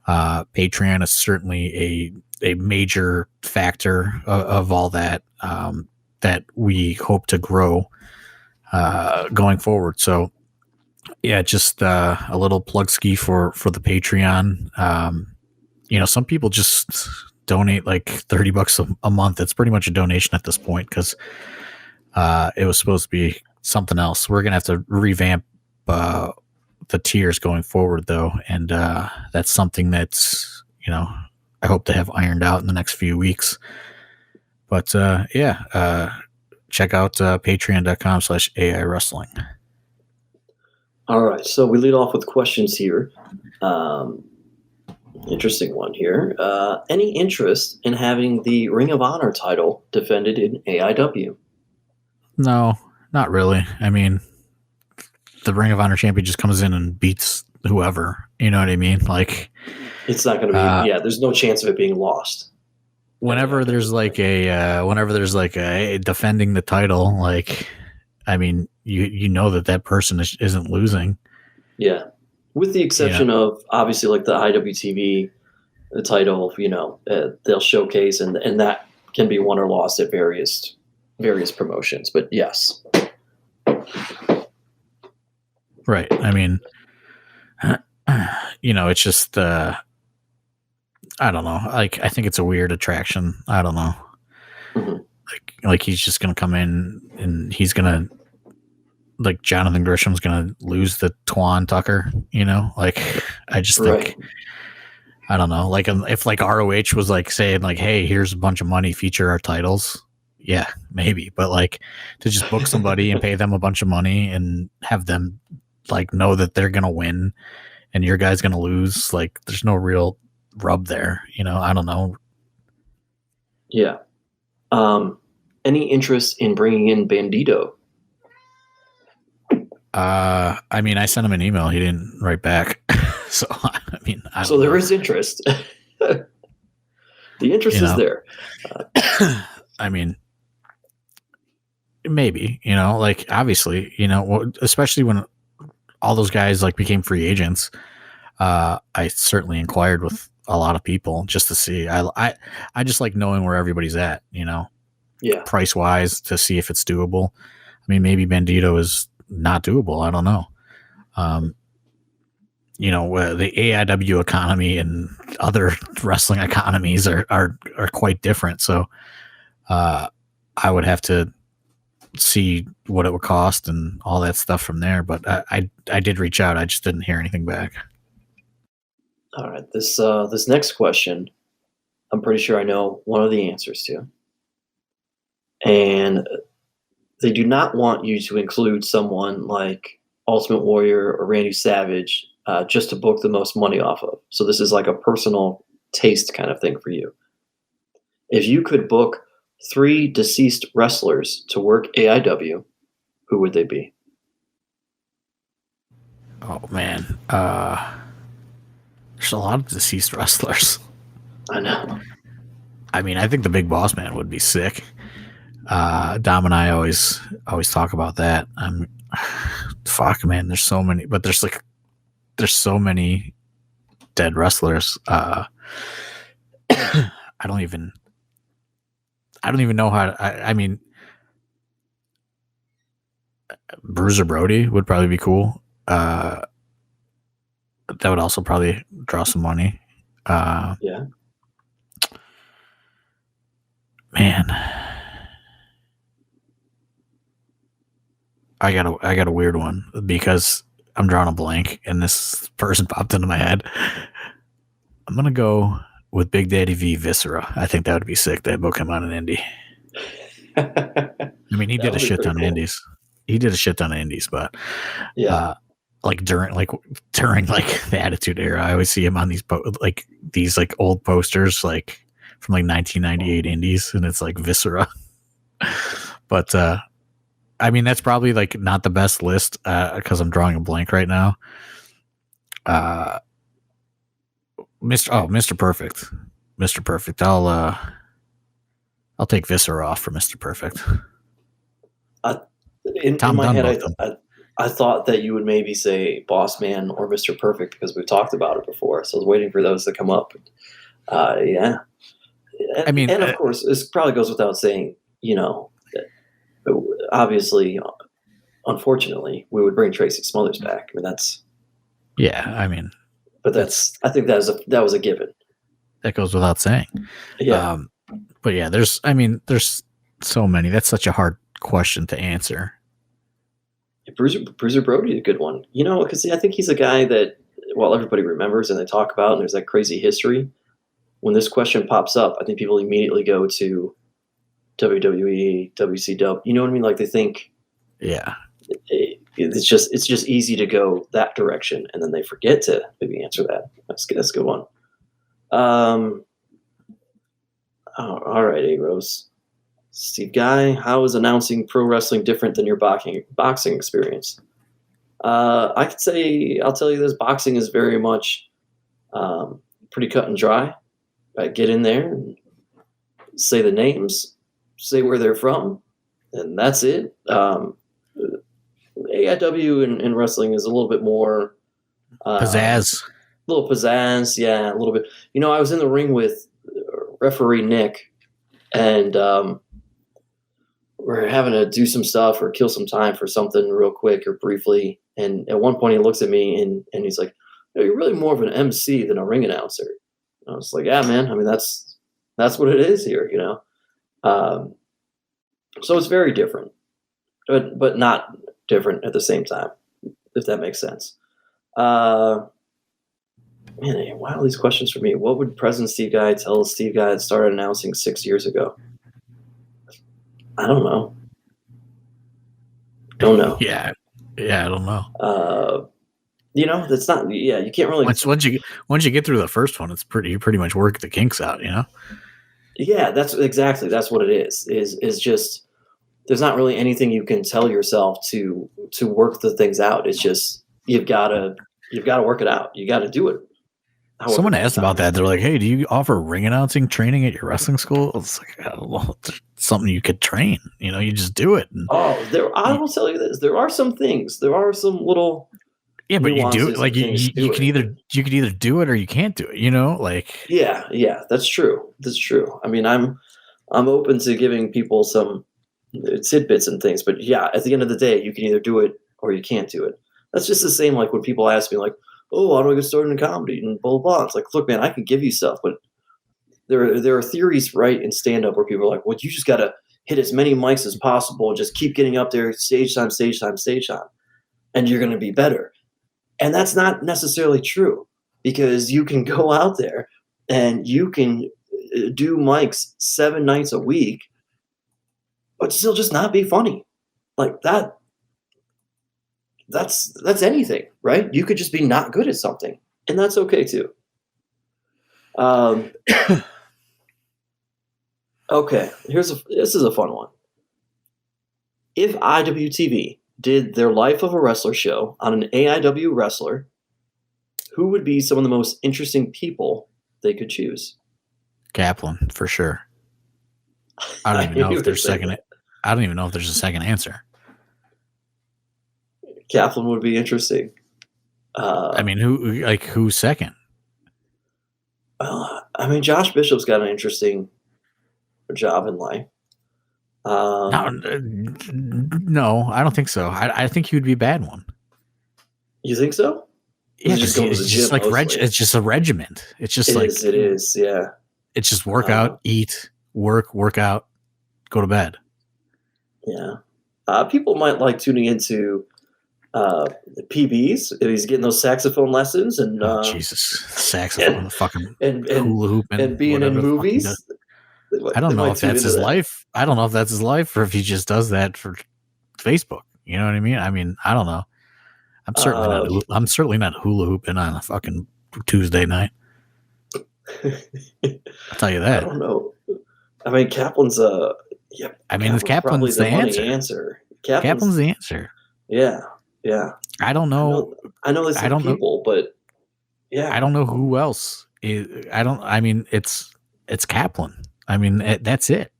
Patreon is certainly a major factor of all that that we hope to grow going forward. So yeah, just a little plug ski for the Patreon. Some people just donate like $30 a month. It's pretty much a donation at this point because it was supposed to be something else. We're gonna have to revamp the tiers going forward though, and that's something that's I hope to have ironed out in the next few weeks. But check out patreon.com/AI Wrestling. All right, so we lead off with questions here. Interesting one here. Any interest in having the Ring of Honor title defended in AIW? No, not really. I mean, the Ring of Honor champion just comes in and beats whoever. You know what I mean? Like, it's not going to be. There's no chance of it being lost. Whenever there's like a defending the title, like, I mean, you know that person isn't losing. Yeah, with the exception of obviously like the IWTV the title, they'll showcase and that can be won or lost at various promotions. But yes, right. I mean, it's just I don't know. Like, I think it's a weird attraction. I don't know. Mm-hmm. Like he's just gonna come in and he's gonna, like, Jonathan Grisham's gonna lose the Twan Tucker. Like, I just think, I don't know. Like, if like ROH was like saying like, hey, here's a bunch of money, feature our titles. Yeah, maybe. But like, to just book somebody and pay them a bunch of money and have them like know that they're gonna win and your guy's gonna lose, like, there's no real rub there. I don't know. Yeah. Any interest in bringing in Bandito? I mean, I sent him an email. He didn't write back. So, I mean, there is interest. The interest is there. I mean, maybe, like, obviously, especially when all those guys like became free agents. I certainly inquired with a lot of people just to see. I just like knowing where everybody's at, price wise, to see if it's doable. I mean, maybe Bandito is not doable. I don't know. The AIW economy and other wrestling economies are quite different. So, I would have to see what it would cost and all that stuff from there. But I did reach out. I just didn't hear anything back. All right, this next question, I'm pretty sure I know one of the answers to. And they do not want you to include someone like Ultimate Warrior or Randy Savage just to book the most money off of. So this is like a personal taste kind of thing for you. If you could book 3 deceased wrestlers to work AIW, who would they be? Oh man, there's a lot of deceased wrestlers. I know. I mean, I think the Big Boss Man would be sick. Dom and I always talk about that. Fuck, man. There's so many, but there's so many dead wrestlers. I don't even know how. I mean, Bruiser Brody would probably be cool. That would also probably draw some money. Yeah. Man, I got a weird one because I'm drawing a blank and this person popped into my head. I'm gonna go with Big Daddy V Viscera. I think that would be sick. They book him on an indie. I mean, he did a shit ton of indies. He did a shit ton of indies, but yeah, like during the Attitude Era, I always see him on these old posters like from like 1998 indies, and it's like Viscera. But I mean, that's probably like not the best list because I'm drawing a blank right now. Mr. Perfect. I'll take Viscera off for Mr. Perfect. In my head, I thought that you would maybe say Boss Man or Mr. Perfect because we've talked about it before. So I was waiting for those to come up. Yeah. I mean, and of course, this probably goes without saying, obviously, unfortunately, we would bring Tracy Smothers back. I mean, that's. Yeah, I mean. But I think that was a given. That goes without saying. Yeah. But yeah, there's so many. That's such a hard question to answer. Bruiser Brody is a good one. Because I think he's a guy that, while everybody remembers and they talk about, and there's that crazy history, when this question pops up, I think people immediately go to WWE, WCW. You know what I mean? Like they think, yeah, it's just easy to go that direction, and then they forget to maybe answer that. That's a good one. All right, A-Rose. Steve Guy, how is announcing pro wrestling different than your boxing experience? I could say, I'll tell you this, boxing is very much pretty cut and dry. Right? Get in there and say the names, say where they're from, and that's it. AIW in wrestling is a little bit more pizzazz. A little pizzazz, yeah, a little bit. I was in the ring with referee Nick, and we're having to do some stuff or kill some time for something real quick or briefly. And at one point he looks at me and he's like, "You're really more of an MC than a ring announcer." And I was like, "Yeah, man. I mean, that's what it is here, So it's very different, but not different at the same time, if that makes sense. Man, why all these questions for me? What would President Steve Guy tell Steve Guy that started announcing 6 years ago? I don't know. Don't know. Yeah, I don't know. That's not. Yeah, you can't really. Once you get through the first one, you pretty much work the kinks out. Yeah, that's what it is. Is just there's not really anything you can tell yourself to work the things out. It's just you've got to work it out. You got to do it. Someone asked about that. They're like, "Hey, do you offer ring announcing training at your wrestling school?" It's like, I don't know, it's something you could train. You just do it. I will tell you this. There are some things. There are some little. Yeah, but you do it. Like you can either do it or you can't do it. Yeah, that's true. I mean, I'm open to giving people some tidbits and things, but yeah, at the end of the day, you can either do it or you can't do it. That's just the same. Like when people ask me, like, "Oh, how do I get started in comedy?" and blah, blah, blah. It's like, look, man, I can give you stuff, but there are theories, right, in stand-up where people are like, well, you just got to hit as many mics as possible, just keep getting up there, stage time, and you're going to be better. And that's not necessarily true, because you can go out there and you can do mics 7 nights a week, but still just not be funny. Like that. That's anything, right? You could just be not good at something, and that's okay too. Okay, this is a fun one. If IWTV did their Life of a Wrestler show on an AIW wrestler, who would be some of the most interesting people they could choose? Kaplan, for sure. I don't even know if there's I don't even know if there's a second answer. Kaplan would be interesting. I mean, who's second? I mean, Josh Bishop's got an interesting job in life. No, I don't think so. I think he would be a bad one. You think so? Yeah, it's just like it's just a regiment. It's just it is, yeah. It's just work out, eat, work out, go to bed. Yeah. People might like tuning into the PBs if he's getting those saxophone lessons and Jesus, saxophone, fucking and hula hoop and being in movies. I don't know if that's his life. I don't know if that's his life or if he just does that for Facebook. You know what I mean? I mean, I don't know. I'm certainly not hula hooping on a fucking Tuesday night. I'll tell you that. I don't know. I mean, Kaplan's Kaplan's the answer. Kaplan's the answer. Yeah. I don't know. I know there's some people, but yeah, I don't know who else. It's Kaplan. I mean, that's it.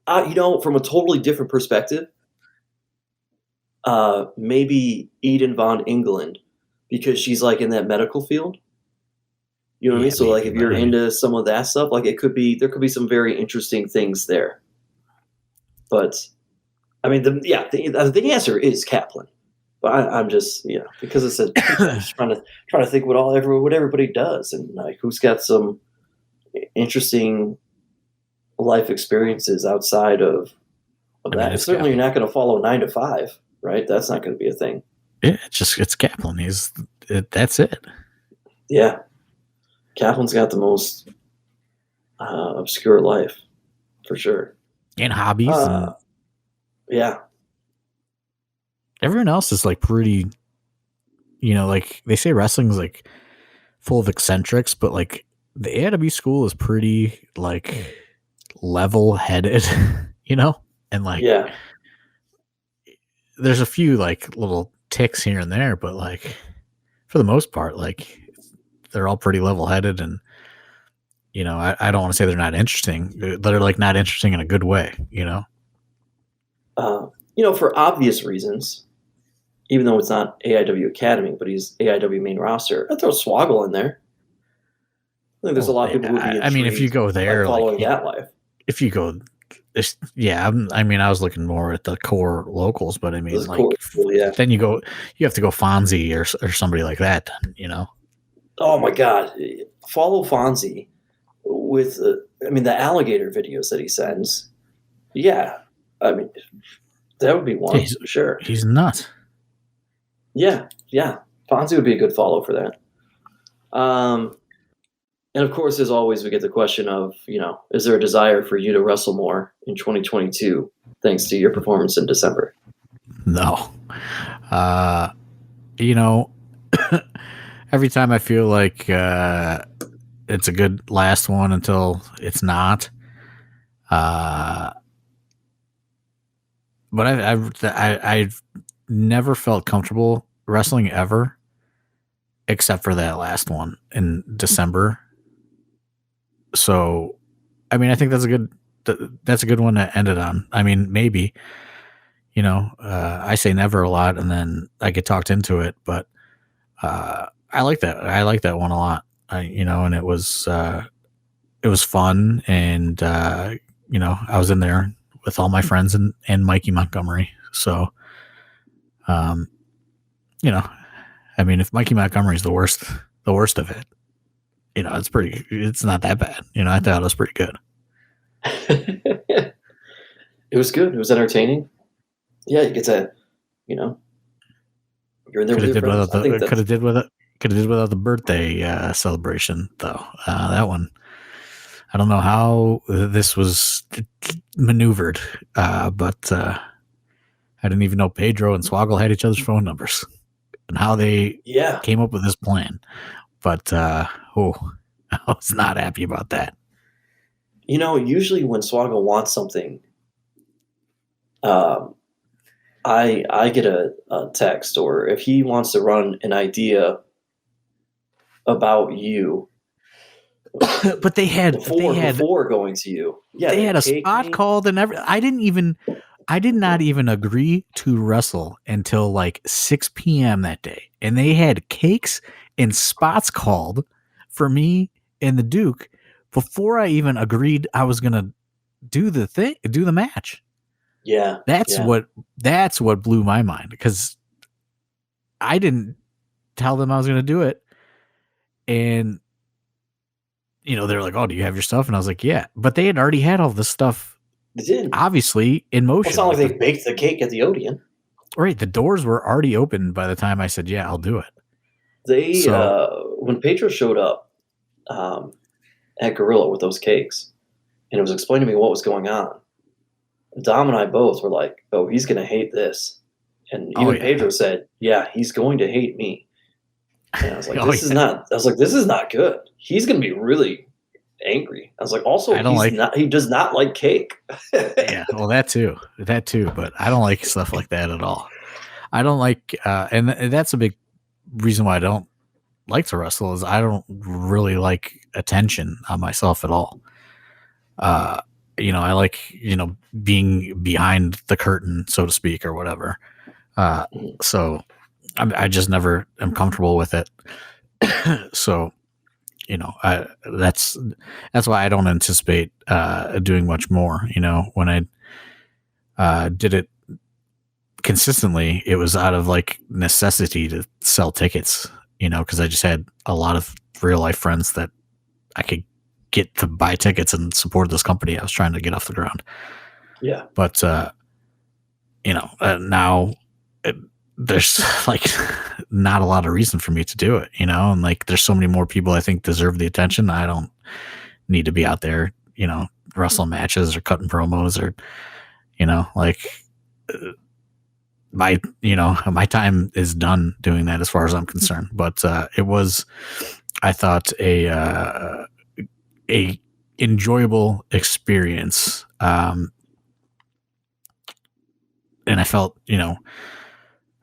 From a totally different perspective, maybe Eden Von England, because she's like in that medical field. You know what I mean? So like if you're into some of that stuff, like there could be some very interesting things there. But I mean, the answer is Kaplan. But I'm just, because it's I'm just trying to think what everybody does, and like who's got some interesting life experiences outside of that. Certainly, you're not going to follow 9 to 5, right? That's not going to be a thing. Yeah, it's Kaplan. That's it. Yeah, Kaplan's got the most obscure life, for sure, and hobbies. Yeah. Everyone else is like pretty, like they say wrestling's like full of eccentrics, but like the AIW school is pretty like level-headed, and like there's a few like little ticks here and there, but like for the most part, like they're all pretty level-headed, and I don't want to say they're not interesting. They're like not interesting in a good way, For obvious reasons, even though it's not AIW Academy, but he's AIW main roster, I'd throw Swoggle in there. I think there's a lot of people who would be intrigued, if you go there, following that life. If you go, I was looking more at the core locals, but I mean, like, then you have to go Fonzie or somebody like that, Oh my God. Follow Fonzie with, the alligator videos that he sends. Yeah. I mean, that would be one, for sure. He's nuts. Yeah. Fonzie would be a good follow for that. And of course, as always, we get the question of, is there a desire for you to wrestle more in 2022 thanks to your performance in December? No. Every time I feel like it's a good last one until it's not. But I've never felt comfortable wrestling ever, except for that last one in December. So, I mean, I think that's a good one to end it on. I mean, maybe, I say never a lot, and then I get talked into it, but I like that. I like that one a lot. And it was fun, and I was in there with all my friends and Mikey Montgomery. So, if Mikey Montgomery's the worst of it, it's not that bad. I thought it was pretty good. It was good. It was entertaining. Yeah, you get to, you're in there with your friends. Could have did without the birthday celebration though. That one, I don't know how this was maneuvered, but I didn't even know Pedro and Swoggle had each other's phone numbers and how they came up with this plan. But I was not happy about that. Usually when Swaggle wants something, um, I get a text, or if he wants to run an idea about you But they had before going to you. Yeah, they had a cake spot me. called and every. I did not even agree to wrestle until like 6 p.m. that day, and they had cakes and spots called for me and the Duke before I even agreed I was gonna do the match. Yeah, That's what blew my mind, because I didn't tell them I was gonna do it, and they're like, "Oh, do you have your stuff?" And I was like, "Yeah," but they had already had all this stuff, they did. obviously, in Well, motion. it's not like they baked the cake at the Odeon. Right, the doors were already open by the time I said, "Yeah, I'll do it." They when Pedro showed up at Gorilla with those cakes, and it was explaining to me what was going on, Dom and I both were like, "Oh, he's going to hate this," and even Pedro said, "Yeah, he's going to hate me." And I was like, "This is not." I was like, "This is not good. He's going to be really angry." I was like, "Also, he does not like cake." Yeah, well, that too, but I don't like stuff like that at all. I don't like, and that's a big reason why I don't like to wrestle, is I don't really like attention on myself at all. I like, being behind the curtain, so to speak, or whatever. So I just never am comfortable with it. So, that's why I don't anticipate doing much more. When I did it consistently, it was out of like necessity to sell tickets, because I just had a lot of real life friends that I could get to buy tickets and support this company I was trying to get off the ground. Yeah. But, now there's like not a lot of reason for me to do it, and like there's so many more people I think deserve the attention. I don't need to be out there, wrestling matches or cutting promos or, like my time is done doing that as far as I'm concerned. But it was, I thought, a enjoyable experience. And I felt,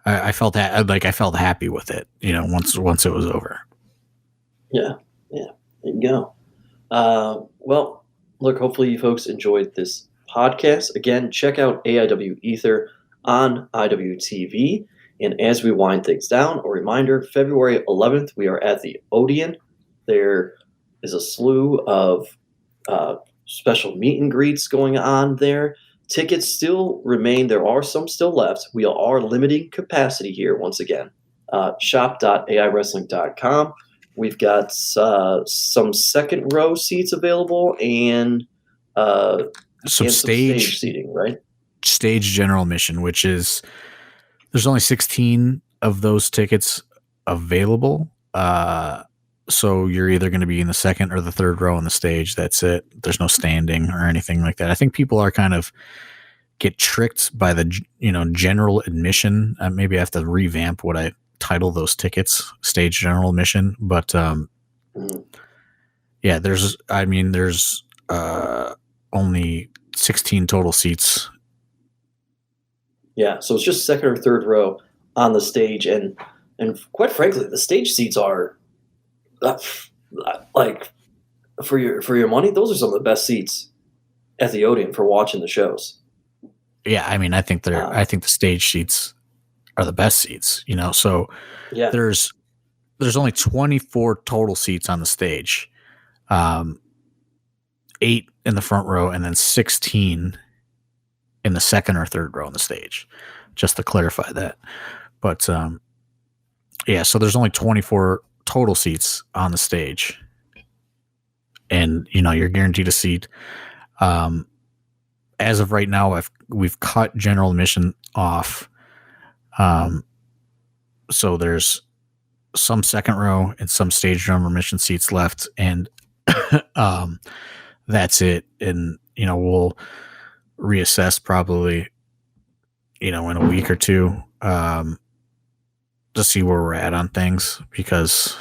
I felt that, like I felt happy with it, once it was over. Yeah. There you go. Well, look, hopefully you folks enjoyed this podcast. Again, check out AIW Ether on IWTV. And as we wind things down, a reminder, February 11th, we are at the Odeon. There is a slew of special meet and greets going on there. Tickets still remain. There are some still left. We are limiting capacity here once again. Shop.aiwrestling.com. We've got some second row seats available and some stage seating, right? Stage general admission, which is, there's only 16 of those tickets available. So you're either going to be in the second or the third row on the stage. That's it. There's no standing or anything like that. I think people are kind of get tricked by the, general admission. Maybe I have to revamp what I title those tickets, stage general admission. But yeah, there's only 16 total seats. Yeah, so it's just second or third row on the stage, and quite frankly, the stage seats are like for your money. Those are some of the best seats at the Odeon for watching the shows. Yeah, I mean, I think I think the stage seats are the best seats. So yeah, there's only 24 total seats on the stage, 8 in the front row, and then 16 in the second or third row on the stage, just to clarify that. But yeah, so there's only 24 total seats on the stage, and you're guaranteed a seat. As of right now, we've cut general admission off. So there's some second row and some stage general admission seats left, and that's it. And we'll reassess probably, in a week or two, to see where we're at on things, because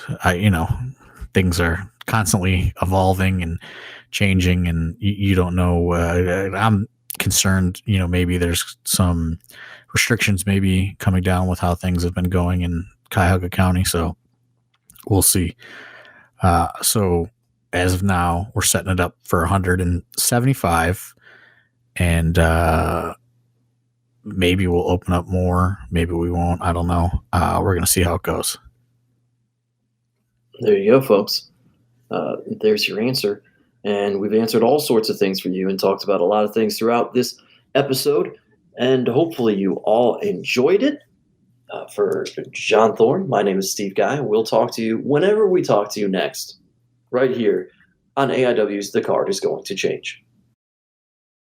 things are constantly evolving and changing, and you don't know. I'm concerned, maybe there's some restrictions maybe coming down with how things have been going in Cuyahoga County. So we'll see. So as of now, we're setting it up for 175, and maybe we'll open up more. Maybe we won't. I don't know. We're going to see how it goes. There you go, folks. There's your answer. And we've answered all sorts of things for you and talked about a lot of things throughout this episode. And hopefully you all enjoyed it. For John Thorne, my name is Steve Guy. We'll talk to you whenever we talk to you next, right here on AIW's The Card is Going to Change.